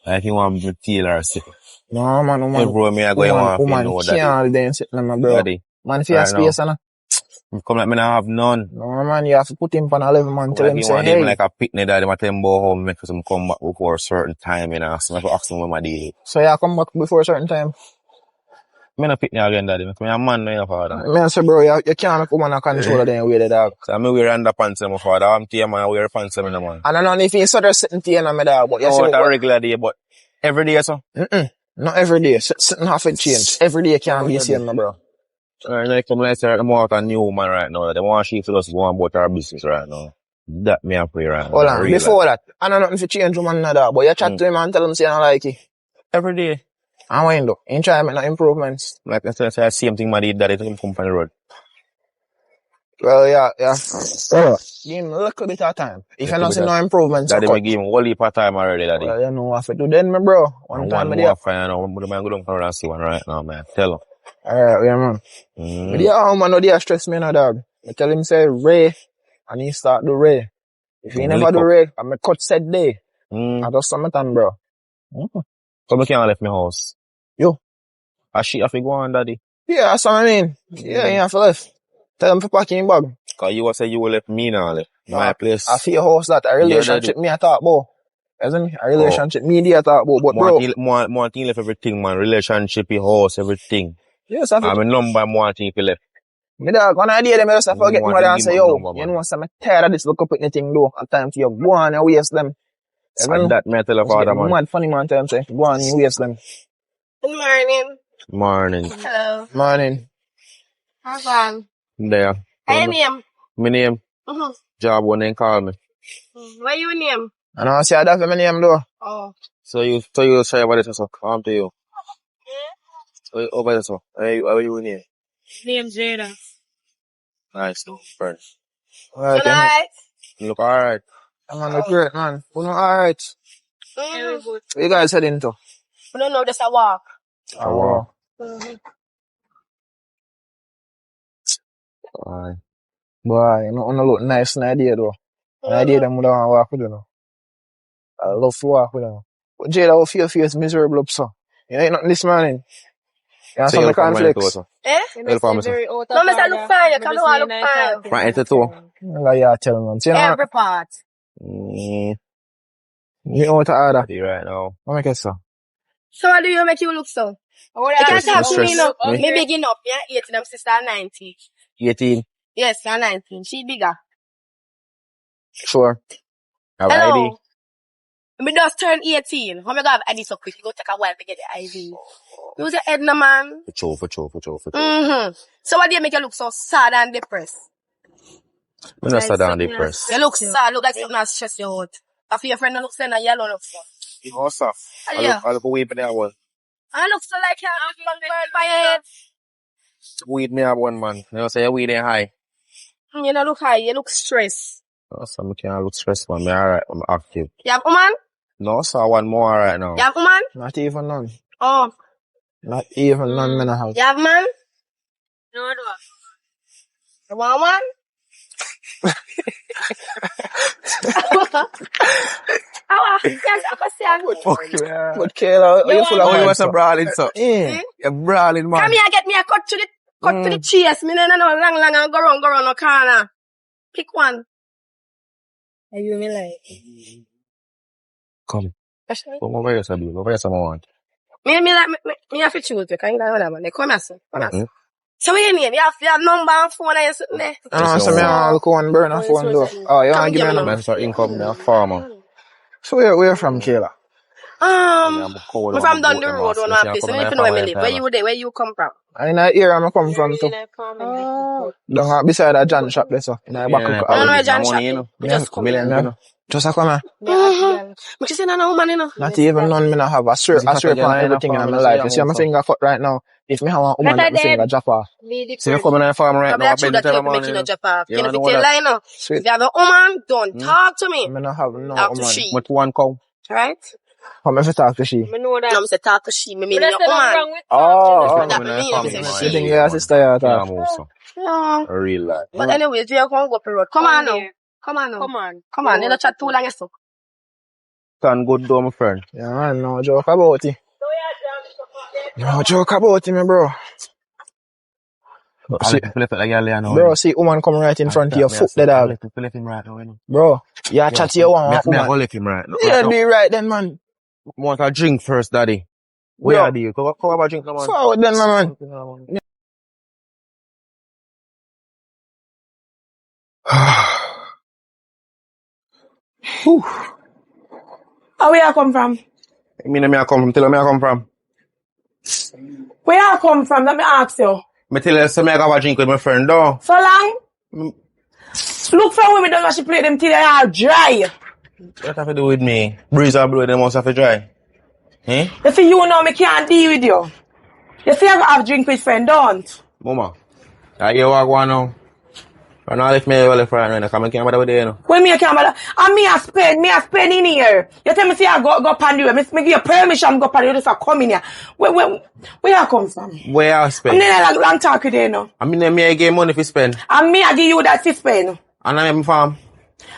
Like you want me to feel or sick. No, man, Everywhere me I go, you want to feel no, daddy. can't all day and sitting there, my bro. Daddy. Man, if you have Right space, and You come like me not have none. no, man, you have to put him on a level, man. Tell Like him, you say, want hey. him like a picnic, daddy. I tell him about how make him come back before a certain time, you know. So I go ask him when my day. So you come back before a certain time? Me not picnic again, daddy. Me a man now, father. Me say, bro, you can't make woman a controller then wear the dog. So I wear underpants, my father. I'm tear man, I wear pants, man. And I don't know if you saw her sitting to you, my dog, but you No, see it's a what? regular day, but every day, so. Not every day. Sitting half a change. Every day can't be the same, my bro. I come like say, I'm out a new woman right now. They want she feel us go about our business right now. That me a pray right now. Hold on, Real before life. that, I know nothing to change woman no dog, but you chat to him and tell him say you don't like it. Every day. And when though? Ain't try to make no improvements. Like I said, the same thing my dad that it come from the road. Well, yeah. Give him a little bit of time. If you don't see no improvements, Daddy, so me give him whole heap of time already, daddy. well, you know what to do then, my bro. One And time one with more you. fire now. I'm going to go down and see one right now, man. Tell him. Alright, yeah, man. But yeah, man, no, they stress me, no, dog. I tell him, say, Ray, and he start do Ray. If he never do Ray, I'm a cut set day. I just summertime, bro. So I can't leave my house. Yo. I shit have to go on, daddy. Yeah, that's what I mean. Yeah, you have to left. Tell him to pack in bag. Cause you will say you will left me now, like, my place. I feel house that a relationship me I talk about. Isn't me? A relationship me I talk about, but bro. More thing left everything, man. Relationship, your house, everything. Yes, I I'm a number one thing for left. Me dog, one idea them just forget Want mother to and give say, me yo, number, you man. know, so I'm tired of this look up at thing though. At times you go on and waste them. And that me I tell her Just get father, man. mad funny man time say, go on and waste them. Good morning. Morning. Hello. Morning. How's on? There. Hey, name. My name, Mm-hmm. job one then call me. What your name? I know see that for my name though. Oh. So you say about it, so come to you. So you over there, so. Hey, how are you in here? Name Jada. Nice, friend. Alright, You alright? You look alright. man, look great, man. You know, alright. Mm-hmm. What you guys heading to? I don't know, just a walk. Wow. Mm-hmm. Alright. Boy, you know, look nice an idea though. An idea them would want to walk with you know. I love to walk with you. But Jada, how feel face miserable up so? You know, ain't nothing this morning. You have So some conflicts. Eh? Help me, sir. No, Mr. Look fine. You can't look fine. Right into two. Like you tell me, man. So, you know, Every part. Mm, you know what to order. ready right now. What make it so? So how do you make you look so? You can't talk to me, no. Me? Me big enough. Yeah, 18, I'm sister 90. 18. Yes, I'm 19. She bigger. Sure. Have ID. Hello. Me just turn 18. How me go have ID so quick? You go take a while to get the ID. Use your head, no man. For sure. Mm-hmm. So what do you make you look so sad and depressed? I'm not sad and depressed. You look sad. Look like something has stressed you out. After your friend look sad and you alone look so. You know, sir. Yeah. I look away for that one. I look so like you're bird by your head. Weed me have one, man. You know, say your weed ain't high. You don't look high. You look stressed. No, sir, I can't look stressed, man. Me alright. I'm active. You have woman? No, sir, one more right now. You have woman? Not even none. Oh. Not even none, man. I have. You have man? No, no. You want one? But Kayla, You you full of Oh, you vibes, want so. some brawling, sir? Yeah. You're brawling, man. Come here, get me a cut to the chase. Me no long and go round no corner. Pick one. Are you me like? Come. Come over here, sir. Over here, someone. Me have to choose. Because you don't know, man. They come here, sir. Hmm? So what you name? You have number and phone and you sitting there. I know, so me look one burn off one door. Oh, you want to give me a number? Man, sir, income, me a farmer. So where from, Kayla? I'm from down the road, one place. I don't even know where me live. Where you there? Where you come from? I know here I'm come from too. Down beside that John shop there, so. In the back of I don't know where John shop you is. know. We just come here. Just a come here. But you say no woman, you know. Not even none me not have. I swear upon everything in my life. You see my finger cut right now. If me have a woman, my finger drop off. So you're coming on the farm right now, I true bet that you you make man. you no drop off. You Can you know tell that? lie now? Sweet. If you have a woman, don't talk to me. Me not have no Talk to woman. she. With one cow. Right? How me fi talk to she? I know that. No, I'm say talk to she. Me mean But your that's not woman. wrong with Oh, That Coming me on the mean farm, if you man. say you think she. your sister you Yeah, talk? move so. No. A real life. But anyways, we are going to go up the road. Come on now. Come on now. Come on. Come on. You don't chat too long, you so. Can good though, my friend. Yeah, man, no joke about it. No joke about it, me bro. See, Flip it like you know. bro, see woman come right in front of your foot, the dog. Flip him right now, you know. Bro, you chat to your one Me woman. go lift him right now. Yeah, do it right then, man. Want a drink first, daddy. Where are you? Come have a drink, come on. Forward then, man. Whew. Where you come from? Me I come from. Tell her me I come from. Where you come from? Let me ask you. Me tell her so me I have a drink with my friend though. So long? Look for women that she play them till they are dry. What have to do with me? Breeze or blow, they must have to dry. Eh? You see, you know me can't deal with you. You see, I go have drink with friend, don't? Mama, I hear what I go on now. I know if me well for right now, because I can't bother with you, you know. When me a camera, and me a spend in here. You tell me, say I go pan you, me give you permission, go pan you, just a come in here. Where you come from? Where I spend? I'm not like long talk with you, know. I mean, me I give money for spend. And me I give you that to spend. And I'm farm.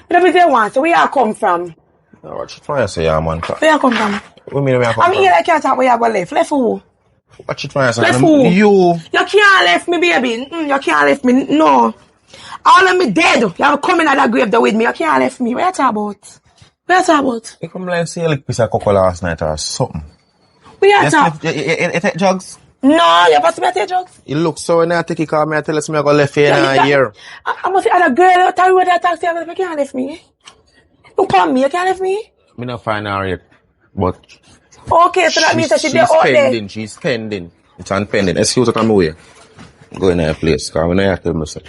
But if you want, so where you come from? No, what you trying to say, yeah, man? Where you come from? What mean where I come I'm from? here like you talk where you go left. Left who? What you trying to say? Left who? You. You can't left me, baby. You can't left me. No. All of me dead. You have come in at that grave there with me. You can't left me. What you talk about? What you talk about? You come like say a piece of cocoa last night or something. What you talk? You take drugs? No, you pass me a take drugs. You look so when I take it, call me, I tell us me I go left here in a year. I must say, other girl, you tell you what I talk to you, you can't leave me. You call me, you can't leave me. Me not find her yet, but Okay, so that means that she's there out there. She's pending. It's on pending. Excuse me, come away. Go in a place, because I know you have to listen.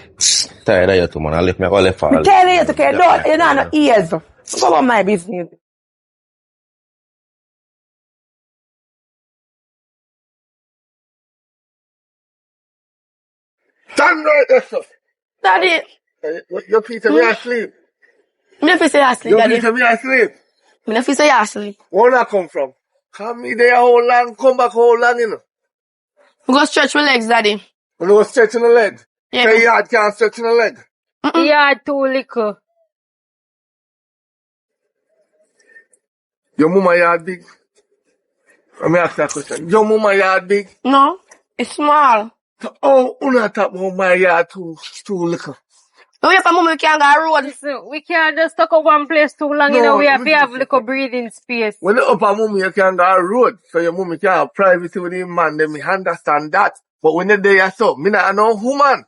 Tired of you two, man. I left me, I go left for I tell you to care, don't, you know, no ears. Go about my business. Stand right there, sir. Daddy, Your Peter, me asleep. me not feel say you asleep, Your Daddy. Peter, me asleep. Me not feel say you asleep. Where I come from? Come me there how long, come back how long, you know? We go stretch my legs, Daddy. When you go stretching the leg. Yeah. Say yard can't stretch in the leg. Yeah, too little. Your mama yard big? Let me ask that question. Your mama yard big? No, it's small. So, oh, you not talk about my yard too little. No, if a mom we can't go road. Listen, we can't just stuck up one place too long, No, you know, we have to have listen. little breathing space. When you up a mummy, you can go on road. So your mummy can have privacy with him, man. Then me understand that. But when you're there, so, me not no woman.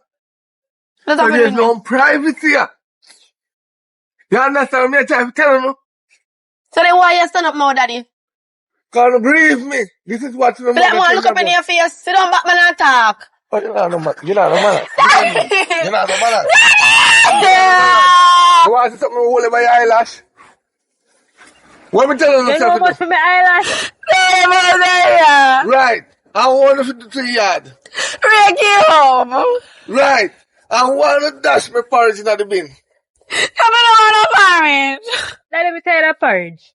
That's So what there's I no privacy here. You understand me? I try to tell you. So then why you stand up now, Daddy? Can't believe me. This is what the Let me look up in your face. Sit down back, man, and talk. Oh, you're not no man. You're not no man. You're not no man. You want to see something hold in my eyelash? What me telling you? You know about my eyelash? Right. I want to do to yard. Ricky home. Right. I want to dash my porridge in the bin. Come on, parent. Let me tell you that porridge.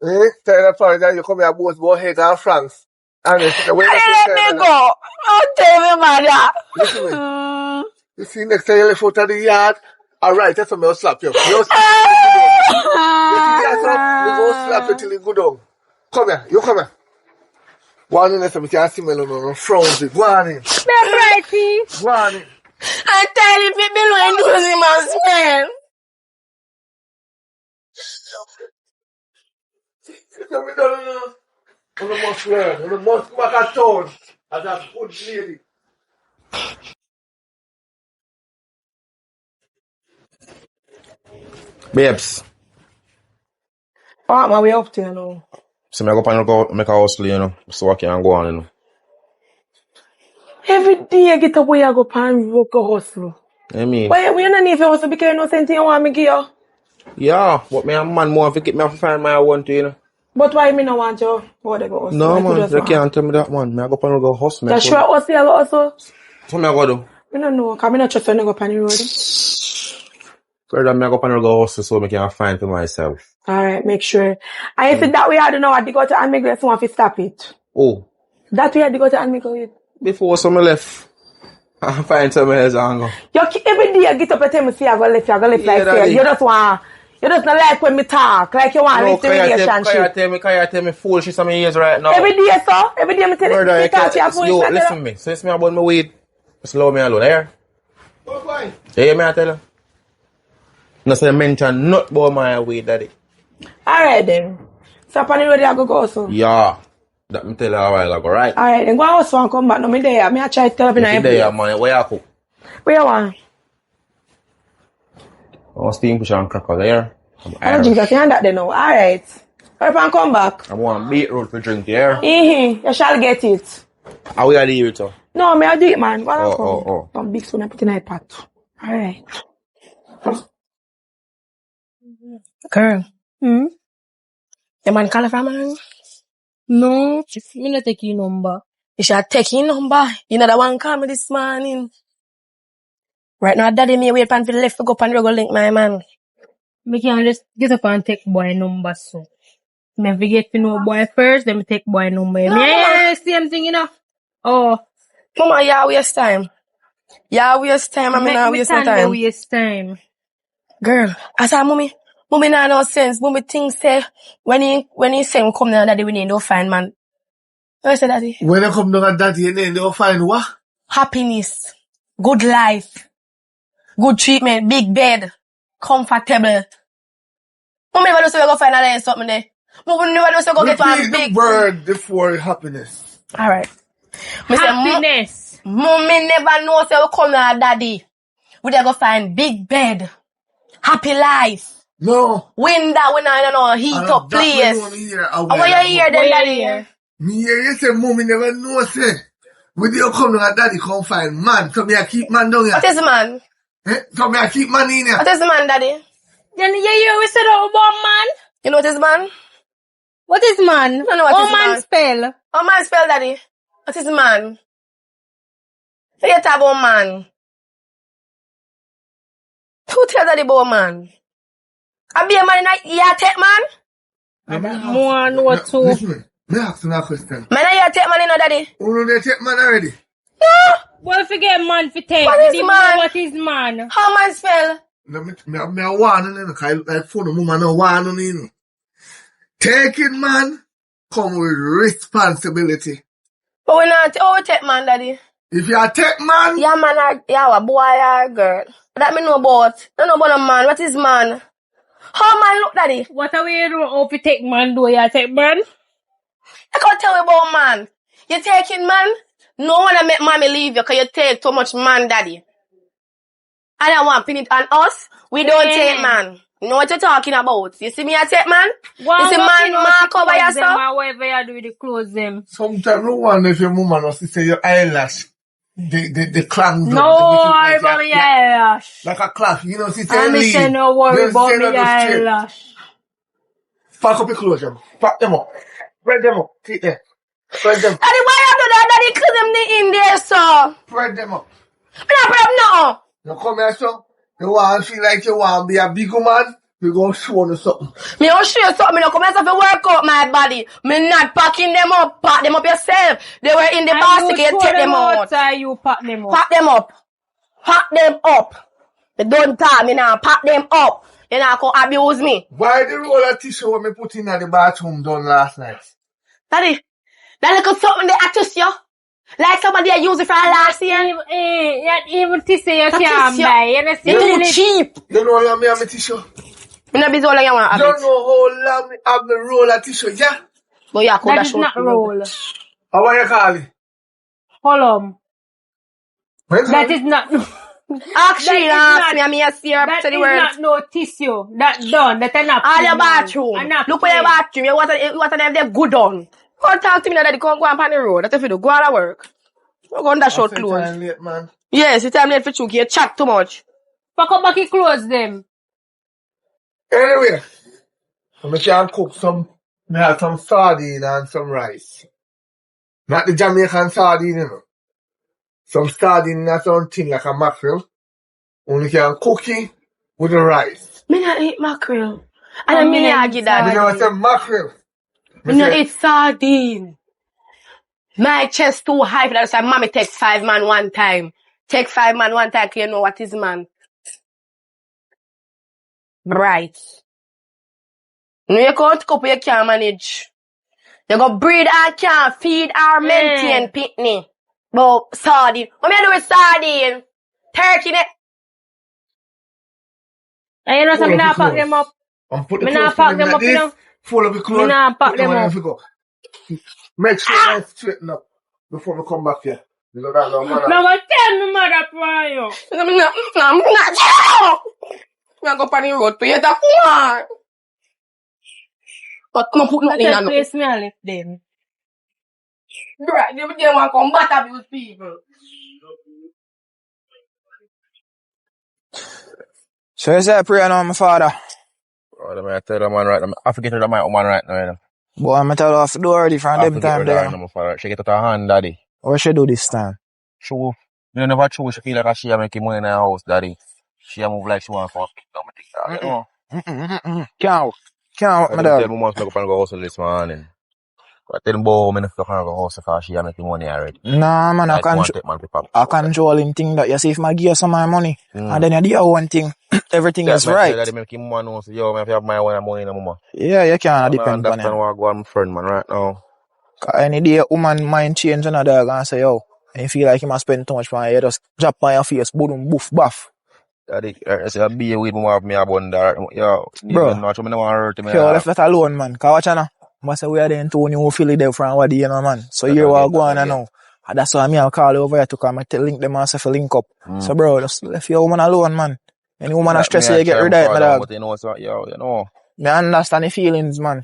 Eh? Tell that porridge that you come here both head and France. And the way Let me go. I'll tell me, mother. Listen to me. You see next time you left out of the yard, alright, that's what I'll slap you. You slap you till you go slap you till you go down. Come here, you come here. Go on in there so we can see me no frowns. Go on in. Go on in. I tell you, people when do him as man. You don't know. You must learn. You must go back at town as a good lady. Babes, What am we up to, you know? so me I go pan go make a hustle, you know, so I can go on, you know. Every day I get up where I go pan work a hustle. I mean, Why you don't need to hustle because you know something you want me give you? yeah, but me a man more to get me to find my own to, you know. But why me no want you? What they go hustle? No, Like, you man, just you want- can't tell me that, man. Me I go pan go hustle, You sure hustle you go hustle? So me I go do. I don't know, because I don't trust you to go pan the road. Further, me I go pan go hustle so me can find for myself. Alright, make sure. And if it's that way I don't know what they go to and make let someone to stop it. Oh, That way they go to and make it. before some left, I find somewhere else and go. Every day I get up and tell me say I go left Yeah, like daddy. you just want you just not like when me talk, like you want to No, live the relationship. Can you tell me fool she's some years right now? Every day, so every day me tell you, Murder, me you talk to your can't, foolish yo, and tell listen you. to me. Since me about my weed, just allow me alone, here. You hear me I tell you? No say mention not about my weed, daddy. Alright then. So upon the road I go so. Yeah. That me tell you a while ago, right? Alright then go house and come back. No me there. Me I try to tell you If you in there, your man, where you cook? Where you want? I want steam fish and crackers, here. I'm Oh Irish. Jesus, you hand that then now. Alright. Hurry up and come back. I want beetroot for drink, here. You shall get it. How we are here, too? No, me I do it man. Go and come. Oh. Some big spoon I put in my pot. Alright. Girl. Hmm? The man call from man. No, me not take your number. You should take your number. You know the one call me this morning. Right now, daddy me wait pan for the left to go pan go link my man. Me can just get up and take boy number, so. Me forget to know boy first, then me take boy number. No, Me mama. same thing, you know. Oh, Mama, yeah, waste time. Yeah, waste time. I mean, I waste my time. waste time. Girl, I said, mommy nah no sense. Mommy think say, when he say him come down, daddy, we need to find man. What say, daddy? When I come down at that, they'll find what? Happiness. Good life. Good treatment. Big bed. Comfortable. Mommy never do say we go find a something there. Mommy never do say go get one Repeat big. the word before happiness. Alright. Me say, Happiness. Mommy never know say we come to daddy. We dey go find big bed. Happy life. No. Window, we not know heat up place. What you hear then, daddy? Hear? Me hear you say, mommy never know, say. When you come to daddy, come find man. So me I keep man down here. What is man? So me I keep man in here. What is man, daddy? Then you hear we said about man? You know what is man? What is man? I don't know what is man man. spell? How man spell, daddy? What is man? Say you talk about man. Who tell daddy about man? I be a man in a year take man? More know too. Listen, me ask you a question. Man a year take man, you know, daddy? Who know they take man already? Yeah. Well, forget man for take. What is man? What is man? How man spell? No, me a warn you, because I phone woman no warn you. Taking man come with responsibility. But we not, we take man, daddy? If you take man, Yeah, man, a boy or a girl. That me know about. Don't know about a man. What is man? How man look, daddy? What are we doing? How to take man do you take man? I can't tell you about man. You taking man? No one make mommy leave you because you take too much man, daddy. And I want pin it on us. We don't take man. You know what you're talking about? You see me, I take man? Well, you see man, mark over yourself? Or whatever you do with the clothes them. sometimes no wonder if your woman or sister your eyelash, the clang down. No worry about me eyelash. Like a cloth, you know, sister I'm leave. saying no worry You about say me no go straight. eyelash. Pack up your clothes, them. Pack them up. Spread them up. Take them. Spread them. Daddy, why you do that? Daddy, cause them in there, so. Spread them up. I'm not spread no. You come here, so. You want to feel like you want to be a big man? We go show you something. Me don't show you something. Me don't come here to work out my body. Me not packing them up. Pack them up yourself. They were in the basket. You take them out. You pack them up. Pack them up. Pack them up. You don't talk me now. Pack them up. You not come abuse me. Why the roll of tissue when me put in at the bathroom done last night? Daddy, that little something they accuse you. Like somebody I use it for last year. Even tissue you That can't tissue. buy. You know, It's too cheap. You know how long me have my tissue? Me not busy how long you want to You have it. know how long me have the roll of tissue, yeah? But you could that have is showed not me. roll. How what you call it? Hold on. That is not. Actually, ask me, I'm here to That the is word. not no tissue. That done. That is not. All your bathroom. Look for your bathroom. You want to have them good on. Come talk to me now that you can't go on the road. That's if you do. Go out of work. You go on that short clothes. Time late, man. Yes, it's time late for you. You chat too much. Pack up back your clothes them. Anyway, I can cook some, me have some sardine and some rice. Not the Jamaican sardine, you know. Some sardine and something like a mackerel. Only can cook it with the rice. Me not eat mackerel. And I mean I get that. Me never say mackerel. Me not eat sardine. My chest too high for that. So mommy take 5 man one time. Take 5 man one time. You know what is man. Right. No, you can't cook, you can't manage. You go breed and can't feed or maintain pitney. But sardine. What me do with sardine? Turkey net. And you know something, I pack them up. I'm put the Me clothes not pack them like up, you this, know. full of the clothes. Me not pack put them on up. and go. Make sure I straighten up before we come back here. You know that no man. Now what tell me mother for you? I'm not. I'm going to the road for you to come on. But come put nothing in That no. place me I left them. Right, they want to come back abuse people. So you say I pray on my father. Oh, I tell the man right now. I forget to the man right now. You know. Boy, I'm tell her to do already from them time there. My father. She get out her hand, daddy. What she do this time? True. You never true. She feel like she a making money in her house, daddy. She a move like she want to fuck. You know. Can't my I dog. tell me must make up and go hustle this morning. I tell him boy, I'm not going to go hustle because she a making money already. Nah, man, Like I controlling thing that you see if I give you some of my money, and then you do your one thing, everything is right. Daddy making money now, so yo, I have my own money no more. Yeah, you can't depend on That's it. why I go on my friend, man, right now. Any day, woman mind change on a dog and say, yo, and you feel like you must spend too much money, you just drop on your face, boom, boof, buff. Daddy, I say, be with me, have me a bun there. Yo, bro, you know, I don't want to hurt me. Yo, left that alone, man. Cause watch now. Must say we are the Antonio who feel it there from what day, you know, man. So here we are going now. And that's why I'll call you over here to come and link them and say for link up. So bro, just leave your woman alone, man. Any woman that stress you get rid of it, my dog. But you know, so, you know. Me understand the feelings, man.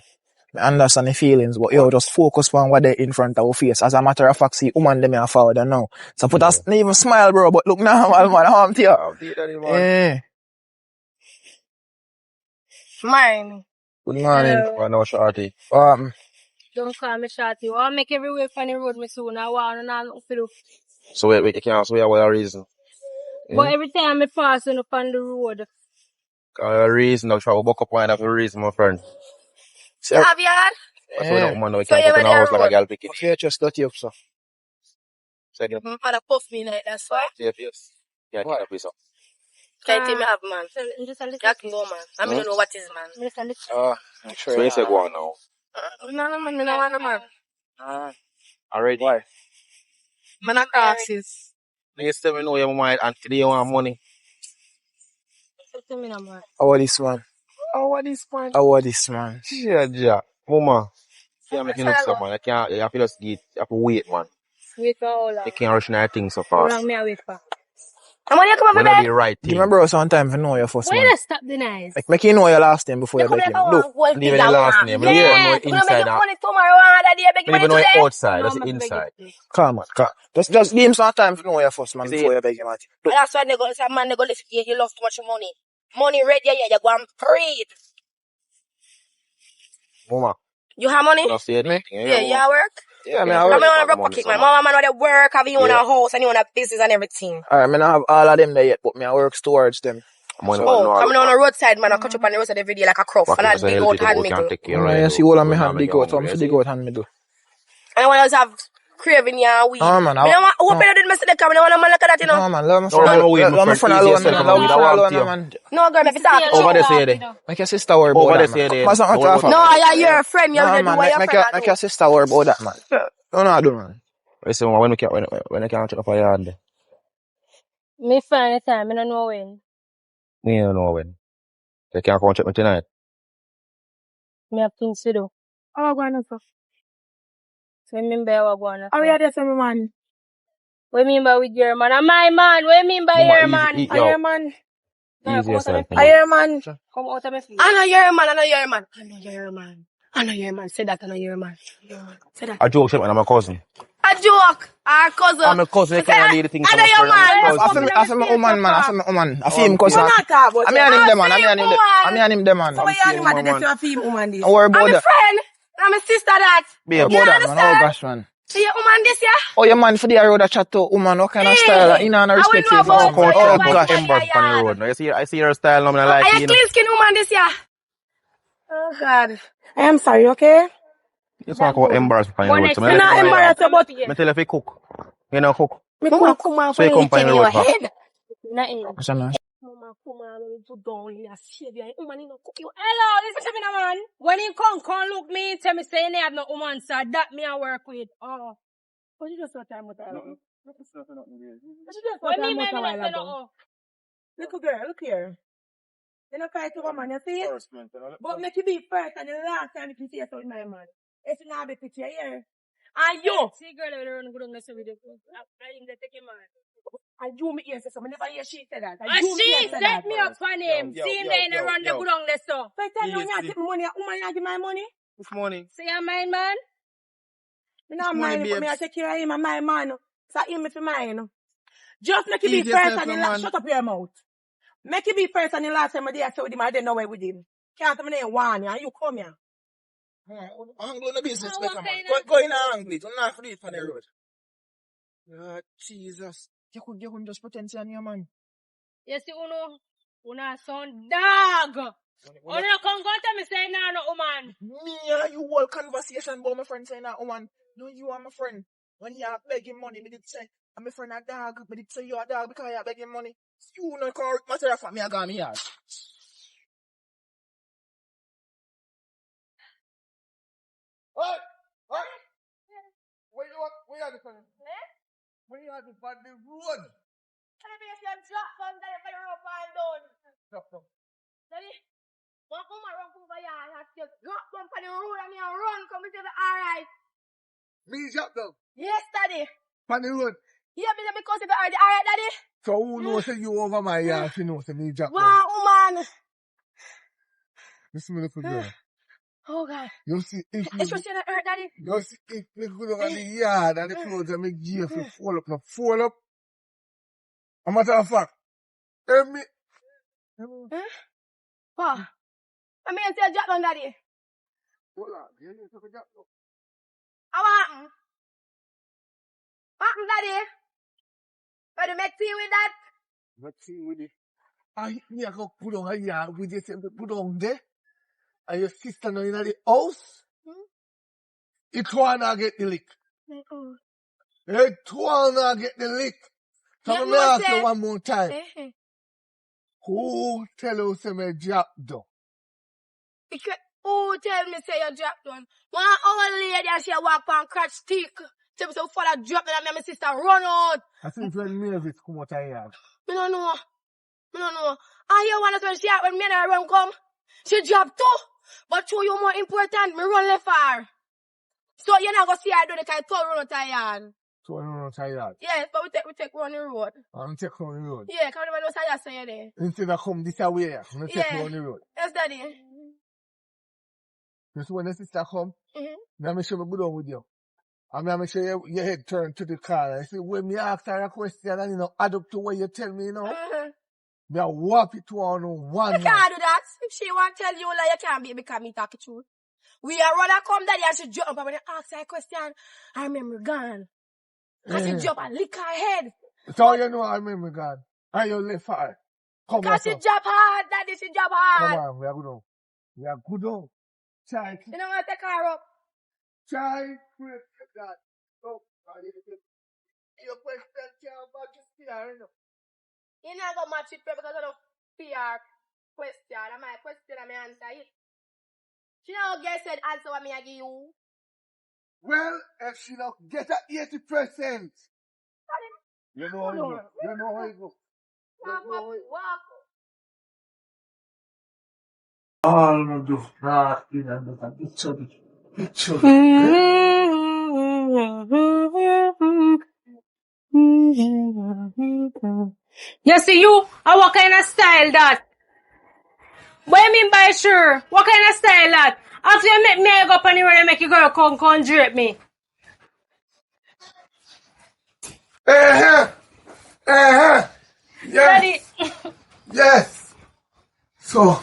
Me understand the feelings, but yo, just focus on what they in front of our face. As a matter of fact, see, woman them here forward now. So put us, not even smile, bro, but look now, man, how I'm here. Yeah. Mine. Good morning. Oh, no, shorty. Don't call me shorty. I make every way from the road me soon. I want to know nothing to do. So wait, you can't say what a reason. But every time I pass on upon the road, A reason, I'll try to buck up one of the reason, my friend. So, Have you had? That's why that woman now, we So can't you put in were a there house like a road? girl pick it. okay, just dirty up, sir. Second, Had a puff me like that's why. yes. Yeah, get up, please. Can't tell me have man. just a little. You can go man. I mean don't know what is man. Just a little. Make sure. So you say go on now. No man, me no want no man. Already? Why? Man a taxes. You still know your mind and today you want money. Tell me no more. How are this, man? Oh, what is man? How are this, man? Yeah. Mama. You can't make it look so, man. You have to just get, you have to wait, man. Wait for how long? You can't rush your things so How fast. long me I wait for? How many you come When over I bed? do the right Give thing. me bro some time to know your first, Why man. you not stop the nice? Make you know your last name before you You come beg like him. I Look. want gold Leave pizza the last woman. name. But you don't know it We're gonna make inside you out. money tomorrow and that day beg you Don't money even know it today. outside, No, that's I'm the beg you, inside. please. Come on, come. Just give him some time to know your first, man, You see before it? you beg him. Look. And that's why they go say man they go listen to you, you love too much money. Money red, yeah, you go and breathe. Mama, You have money? you don't see anything. Yeah, you have work? Yeah, man, Yeah, I Come work. on, a pocket, man. Mama, man, they work, have you own a Yeah. house and you own a business and everything. Alright, man, I have all of them there yet, but me I work towards them. Money, Oh, man, coming on the roadside, man, I catch up on the roadside every day like a crow. And I Pocket, dig healthy out to hand go can middle. take care Yeah, of you it. see all of me Don't hand make dig you out, so I'm hungry, for you dig see? out hand middle. And when I was have craving your weed. No, man, I don't want, open the mess they come, I don't want a man like that, you know. No, man, love my No, remember weed, friend. my Love my friend. friend Easy alone, yourself, man. and Love weed, my I friend want alone, you. man. No, girl, if you talk to Over you. there, say there. Make your sister worry Over about there, that, say man. there. What's not Don't off? worry No, about it. you're a friend, you No, have to do man, what your make friend your do. sister worry about that, man. No, no, do, man. Listen, when I can't check up on your hand, Me find the time, I don't know when. me don't know when. They can't come check me tonight. Me have things to do. How are going on? So you mean by what going on? How are you there, some man? What you mean by with your man? I'm my man. What you mean by Mama, your easy, man? Are you a man? No, easy come out of my yourself, face. Are you a man? Come out of my face. I know you're a man, I know you're a man. I know you're a man. I know you're a man. Say that, I know you're a man. Say that. I joke, shit, man, I'm a cousin. A joke. Our cousin. I'm a cousin, you can't lead the things I I'm know a you're friend. man. I'm a cousin. I feel my woman, man. I feel my woman. I feel him, We're cousin. not talking about I mean, him, them, man. I mean, him, them. I woman. mean, him, them, man. So what you animal did you feel woman this? Don't worry I'm about a that. friend. I'm a sister that. Don't worry Babe, about that, man. Oh, understand? gosh, man. So you're woman this, yeah? Oh, your man for the road that chat to woman. What kind of style? You know, no I will respect know you for about woman. so Oh, you're about my gosh. embers on the road. Now, I see your style, now, I like Are it, you clean skin woman this, yeah? Oh, God. I am sorry, okay? You talk about embers on the But road. So, next I You're time let not you know, embarrassed about I tell you if you cook. You know, cook. me Mama, cook. come on, So you for come anything on the in road your for. head. nothing. What's that, man? Mama, come on, let me put down in a savior. Woman, you know, cook you. Hello, listen to me now, man. When you come look me, tell me say you have no woman, sir. That me I work with. Oh. But you just got time with her. Nothing. But you just What got me, time with man, a me not while say ago. nothing. Little girl, look here. You know, fight over man, you see? But make it be first and the last time if you see yourself with my man. It's not a picture here. And you, See, girl, I don't run good on with you. I think they take him, man. and you me hear say something. Never hear she say that. And And you me she hear say that. set me up for him. See him there in the run the good on the stuff. So I tell you, when you give me money, woman, you give my money. Which morning? See your mind, man? You know, mine, but me I take care of him and my man. So him if mine. Just make it be first and the last. Shut up your mouth. Make it be first and the last time I did I with him, I didn't know where with him. Can't tell me they want you and you come here. I'm going to business, Oh, make a what man. kind of- Go in and hungry. Don't not for it on the road. Jesus. You could just pretend to your man. You see, Uno son dog. Uno come go tell me say nah, no woman. Me and you all conversation about my friend saying that woman. No, you are my friend. When you are begging money, me did say, I'm a friend a dog, me did say you a dog because you are begging money. You know, come matter of fact, me a got me yard. Hey! Hey! Where you are the friend? Where you are the road? Drop down. One come around over here and I just drop them for the road and me and run, come to the alright. Me drop down. Yes, daddy. On the road. Yeah, because if I alright, daddy. So who knows that you over my yard if you know say me drop down? Wow, woman. Listen, little girl. Oh God. You see if It's just that hurt, daddy. you see if you go down on the yard and the clothes and make gear if you fall up, now fall up. A matter of fact, help me. What? I mean, say drop down, daddy. Hold on, you need to drop down. How happened? What happened, daddy? But you make tea with that? Let's see with it. I me I go put on a yard with this and put on there. And your sister now in the house. It wanna get the lick. It wanna get the lick. So let me ask you one more time. Who tell you say me drop down? Who tell me say you drop down? One old lady and she walk on crutch stick. Tell me so father drop down and my sister run out. I think when Mavis come out of yard. Me don't know. I hear one of when she out when me and her run come. She drop too. But to you more important, me run left her. So you're not gonna see her do the kind of run out of yard. So run out of yard? Yes, but we take one the road. I'm take on the road? Yeah, because we know how you say there. Instead of come this way, I'm going to take on the road. Yes, daddy. You see when the sister come, now me show me go down with you. And me show you your head turn to the car. I say, when me ask her a question and you know, add up to what you tell me, you know, me a whop it to her on one. You can't do that. If she want to tell you like you can't be because me talk the truth. We are rather come daddy and she jump up and when you ask her a question, I remember gone. Because she jump and lick her head. So you know I remember gone. And you left her. Come because she jump hard, daddy, she jump hard. Come on, we are good on. We are good on. Try. You know what, take her up. Try, pray to God. Oh, your question can't match his PR, you know. You not gonna match it because of the PR question. And my question and my answer it. She don't get said answer what me I give you. Well, if she don't get a 80%, you know how it goes. You know how it goes. All of the heart in and look at each other. You see you? What kind of style that? What you mean by sure? What kind of style that? After you make me go up on the road and make you girl come drape me. Yes. Yes. So,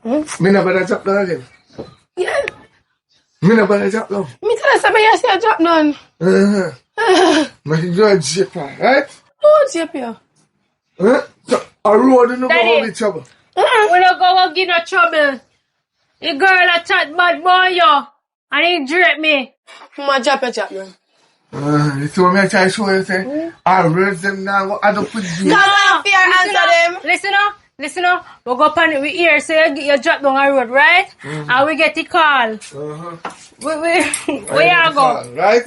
me never better drop down again. Yeah. Me never better drop down. Me tell her something you say drop down. Me do a jip, right? Oh, jip you. So, a road no go with trouble. We don't go give no trouble. The girl a chat bad boy yo. And he drape me. Ma drop you. You see what me try to show you, say? I raise them now, go add up with you. Come on, fear answer them. Listen up. We go up and we hear say you drop down a road, right? And we get the call. We are go. Right?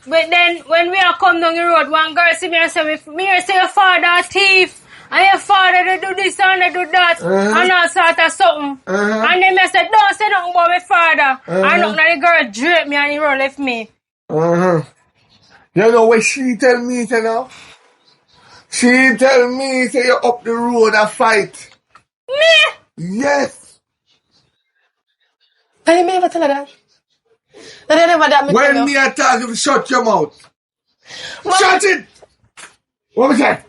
But then when we are come down the road, one girl see me and say your father a thief. And your father they do this and they do that. And all sort of something. And then I said, don't say nothing about my father. And nothing and the girl drape me and he run left me. You know what she tell me, say now? She tell me, say you up the road a fight. Me? Yes. I didn't ever tell her that. I never that me when me attack you, shut your mouth. Mama. Shut it! What was that?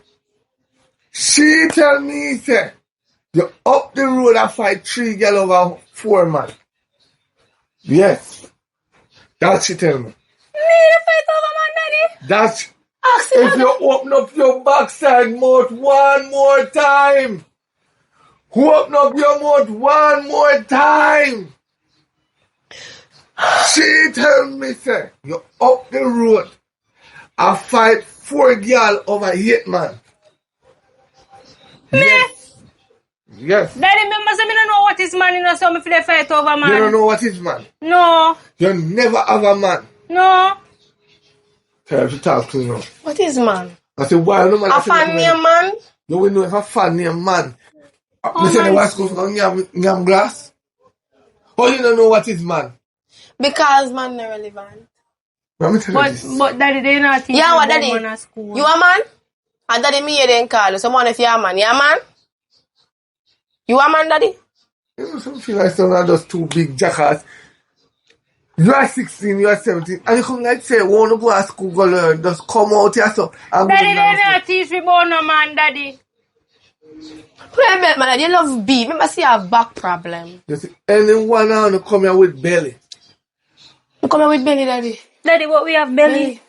She tell me, say, you up the road a fight 3 girl over 4 man. Yes. That she tell me. Me fight over man, daddy? That's if you open up your backside mouth one more time. Open up your mouth one more time. She tell me, say, you up the road. I fight 4 girl over 8 man. Me? Yes. Daddy, remember say me don't know what is man, you know, so me feel fight over man. You don't know what is man? No. You never have a man? No. Tell her to talk to you now. What is man? I said, why no man? A fan name man? You will know if a fan name man. Oh, you say the West Coast from Yam Glass? How you don't know what is man? Because man not relevant. Let me tell you this. But daddy, they not teach Yeah, you what about daddy? man at school. You a man? And daddy me here then call you. Someone if you a man. You a man? You a man, daddy? You know, some feel like some are just too big jackass. You are 16, you are 17, and you come like say, want to go to school, go learn, just come out here, so. Daddy, they not teach me about no man, daddy. Wait a minute, man. You love beef. Remember, see a back problem. You see, anyone now to come here with belly. You come here with belly, daddy. Daddy, what we have belly?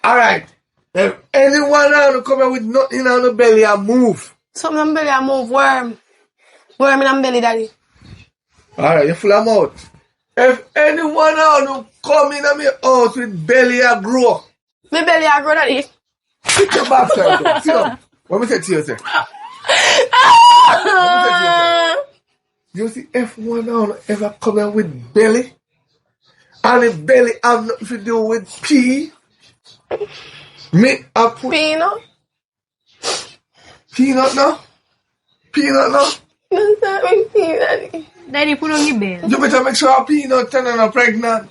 Alright. If anyone now to come here with nothing on the belly and move. Something on belly, I move. Worm. Worm in on belly, daddy. Alright, you full of mouth. If anyone now to come in my house with belly and grow. My belly, I grow, daddy. Sit your backside down. Sit down. What me say to you, sir? You see, if one now ever come here with belly, and the belly have nothing to do with pee, me I put Peanut? peanut now? Peanut now? That's not my peanut, daddy. Daddy, put on your bed. You better make sure a peanut turn on pregnant.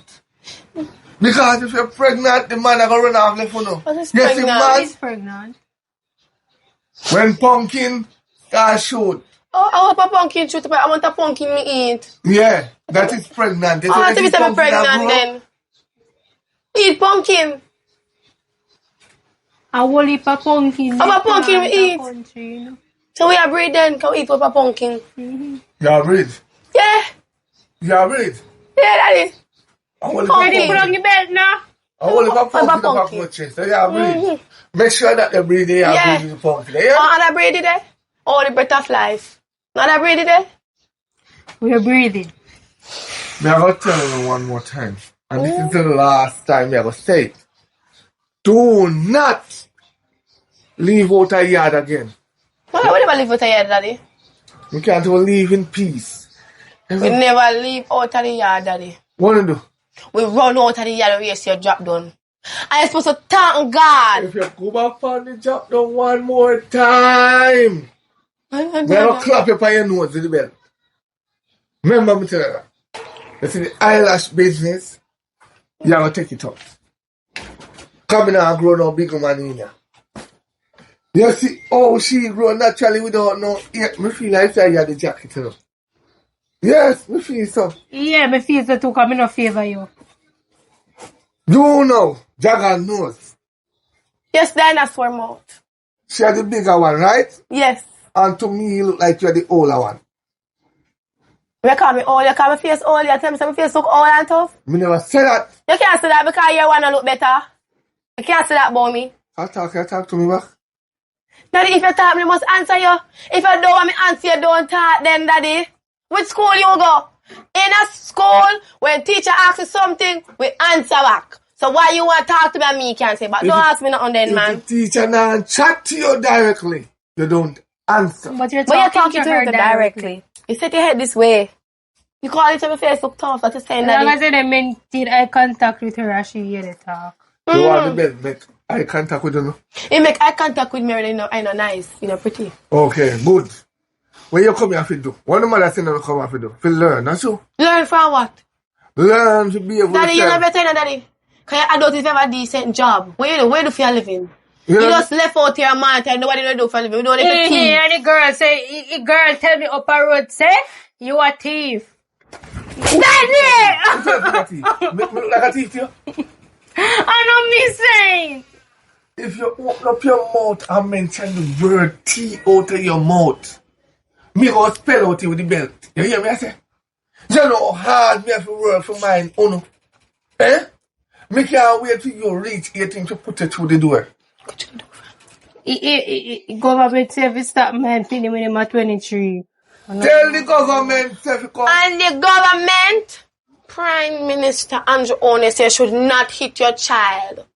Because if you're pregnant, the man are going to run off left for now. What is You see, pregnant? man, He's pregnant. when pumpkin start shoot, Oh, I want a pumpkin shoot, but I want a pumpkin me eat. yeah, that is pregnant. Oh, I think I'm pregnant then. Eat pumpkin. A whole heap of pumpkin. How about pumpkin we eat? Country, you know? So we are breed then. Can we eat with a pumpkin? You are breed. Yeah. You are breed. Yeah, daddy. I want Daddy, put on your bed now. I want to What about pumpkin pumpkin? up my chest. So you are breed. Make sure that the breed they are Yeah. breeding the pumpkin. Yeah? Oh, and I breed it there? Oh, the breath of life. Not I breed it there? We're breathing. Me I going to tell you one more time. And this is the last time me I going to say it. Do not leave out a yard again. Well, we never leave out of here, daddy. We can't even leave in peace. We never leave out of the yard, daddy. What do you do? We run out of the yard and we see your drop done. And you're supposed to thank God. If you go back on the job down one more time, we going to clap you on your nose with the belt. Remember me tell you that. You see the eyelash business, you are going to take it up. Coming out and grow no big man in here. You see, oh, she grow naturally without no ear. Me feel like you have the jacket, you know. Yes, me feel so. Yeah, me feel so too, because I no favor you. You know, Jagger knows. Yes, dinosaur mouth. She had the bigger one, right? Yes. And to me, you look like you're the older one. You call me old, you call me face old, you tell me my face look old and tough. Me never say that. You can't say that because you want to look better. You can't say that about me. You talk to me back. Daddy, if you talk, me must answer you. If you don't want me answer, you don't talk then, daddy. Which school you go? In a school, when teacher asks you something, we answer back. So why you want to talk to me and me can't say back? Don't ask me nothing then, man. If the teacher now chat to you directly, you don't answer. But you're But talking, you're talking to her directly. You set your head this way. You call it on my face look tough, that's just saying, As long as daddy. they maintain eye contact with her as she hear the talk. You want the bed, make eye contact with you. You make eye contact with me, I know nice, you know, pretty. Okay, good. When you come here to do, what the mother say you come here to do? To learn, that's you. Learn from what? Learn to be able Daddy, to you know tell. better than daddy. Because you adult if you have a decent job. What you do? Where do you for your living? You You know, just left out here, man, and nobody know do for a living. We don't live for tea. And the girl say, the girl tell me up a road, say, you a thief. Daddy! me look like a thief to you. I know me saying. If you open up your mouth and mention the word T out of your mouth, me go spell out it with the belt. You hear me I say? You know how hard me have to work for mine, uno. Eh? Me can't wait till you reach 18 to put it through the door. Government say if you stop man feeding when I'm 23. Tell the government if you come. And the government, Prime Minister Andrew One says should not hit your child.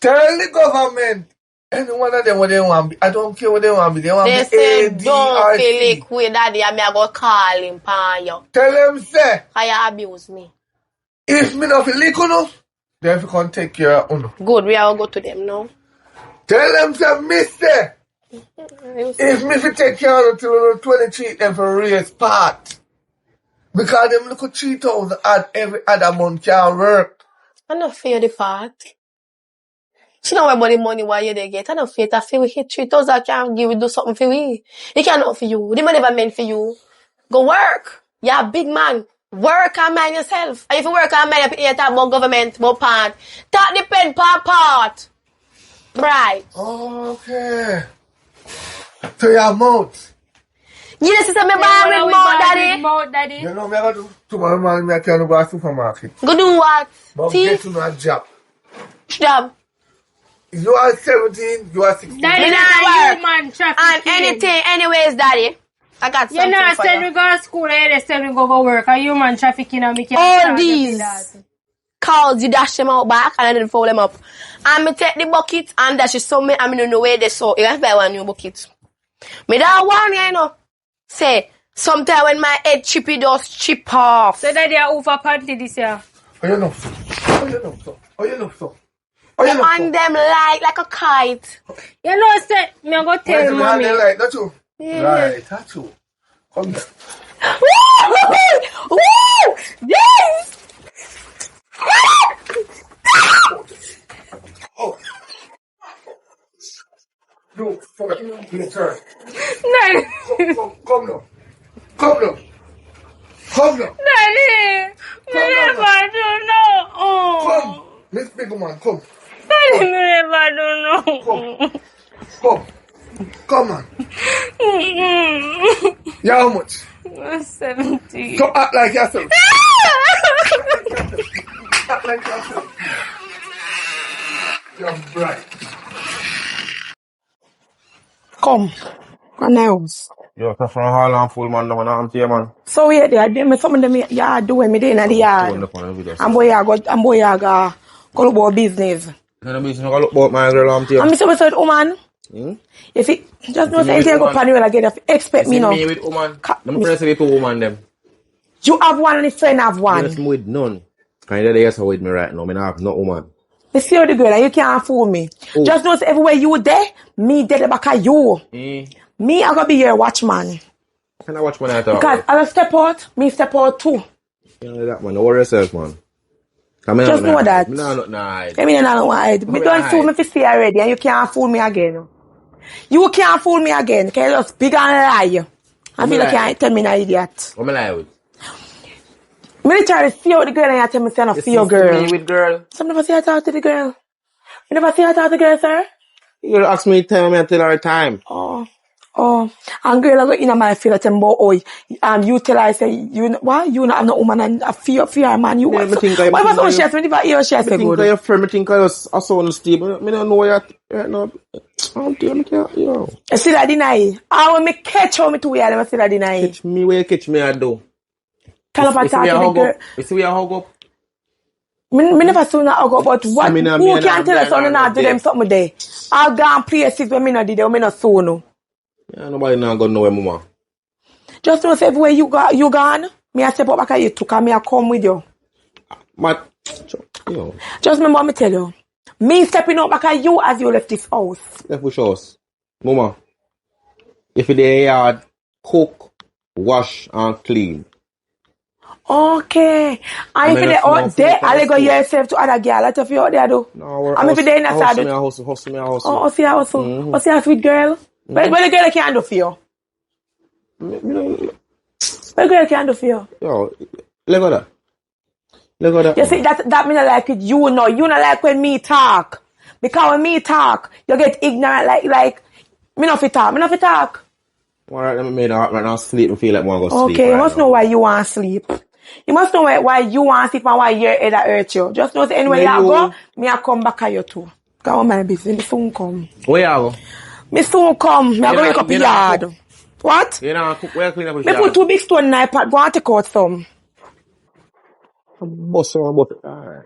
Tell the government. Any one of them what they want be. I don't care what they want be. They want They be say ADRC. don't feel like with daddy and me I go call him pan you. Tell them say, Because you abuse me. if me not feel like uno, then you can take care of uno. Good, we all go to them now. Tell them say, mister. If me fi take care of till 23, then for raise part. Because them look at 3,000 at every other month can work. I don't fear the part. She don't worry about the money while you they get. I don't fear that for we hit 3,000 can give you do something for we. It cannot for you. The money never meant for you. Go work. You're a big man. Work and mind yourself. And if you work and mind you talk about government, about part. That depend per part. Right. Okay. So your mouth. Yes, sister, me buy with mouth, daddy. Mouth, daddy. You know me I do tomorrow morning I can go to the supermarket. Go do what? But See? get to a job. Job. You are 17, you are 16. Daddy, Me that's not a work. human And trafficking. anything, anyways, daddy. I got You something know, for said you. we go to school, they said we go work. A human trafficking and we can't All start these that. calls, you dash them out back and I didn't fold them up. And me take the bucket and dash it so me, I don't know where they saw. You have to buy one new bucket. Me that one, you know. Say, sometimes when my head chippy does chip off. So daddy are over panty this year. Oh, you know so. Oh, you know so. Oh, you know so. Oh, you know On so. them like a kite. You know, say, me go tell Where's the man mommy. they like, not you? Yeah. Right, that's you. Come here. Woo! Woo! Yes! Oh. No, come here. Please, sir. Daddy, Come now. Come now. Come now. daddy, me Come never on, do no. Oh. Come. Miss Big Man, come. Daddy, me never do no. Come. Come. Come on. Yeah, how much? 70. Come act like yourself. Act like yourself. You're bright. Come. Come now. Yo, that's from Harlem full man, no man, I'm here, man. So we there, me some of them yard doing me in the yard. I'm boy I go about business. No business, I look about my girl, I'm here. And me say we said, woman, if it just know say anything go pan you again, expect me See now. me with woman. I'm press with two woman them. You have one and a friend have one. Yes, me with none. Kind of yes with me right now. Me not have no woman. Me see you the girl and you can't fool me. Oh. Just know say everywhere you there, me there the back of you. Me I gonna be your watchman. Can I watch my night out? Because as I step out, me step out too. You know that man. Don't worry yourself, man. Just know that. Me not hide. I mean, I don't want to hide. Me don't fool me if you see already and you can't fool me again. You can't fool me again. Can you just big and lie? I feel like you can't tell me an idiot. What me lie with? Me try to see out the girl and you tell me say I don't feel girl. Me with girl. So I never see her talk to the girl. You never see her talk to the girl, sir? You ask me tell me until our time. Oh, and girl, I go in my feel that you tell her, I say, why you not have no woman and a fear man, you want. Why was all she has me never hear she has I think I your friend, I think I was on Steve. I don't know yet. No, I'm telling you. I see that deny. I want me catch how me to wear them, I see that deny. Catch me where you catch me, I do. Tell her talk to the girl. You see where I hug up? Me never saw that hug up, but what, who can tell us how not do them something there? I'll go and places when me not did them, me not saw no. Yeah, nobody not gonna know where mama. Just know say everywhere you gone, me I step up back at you took and me I come with you. But, you know. Just remember me tell you. Me stepping up back at you as you left this house. Left which house? Mama. If you there yard, cook, wash and clean. Okay. And if you're out there, I'll go yourself to other girl. Let you out there though. No, I'm if you're there in the side. Hustle me a house. Oh, see how hustle. Oh, see how sweet girl. What the girl can do for you? What the girl can do for you? Yo, look at that. You see, that mean I like it. You know not like when me talk. Because when me talk, you get ignorant like, me not fit talk. Alright, let me right now sleep and feel like I want to go sleep. Okay, you must know why you want to sleep. You must know why you want to sleep and why your head hurt you. Just know that anywhere you go, me I come back at you too. Go on my business, me soon come. Where you go? Me soon come. Me I go wake up the yard. What? You know, cook, where clean up Me put 2 big stone in my pot. Go and take out some. Boss, alright.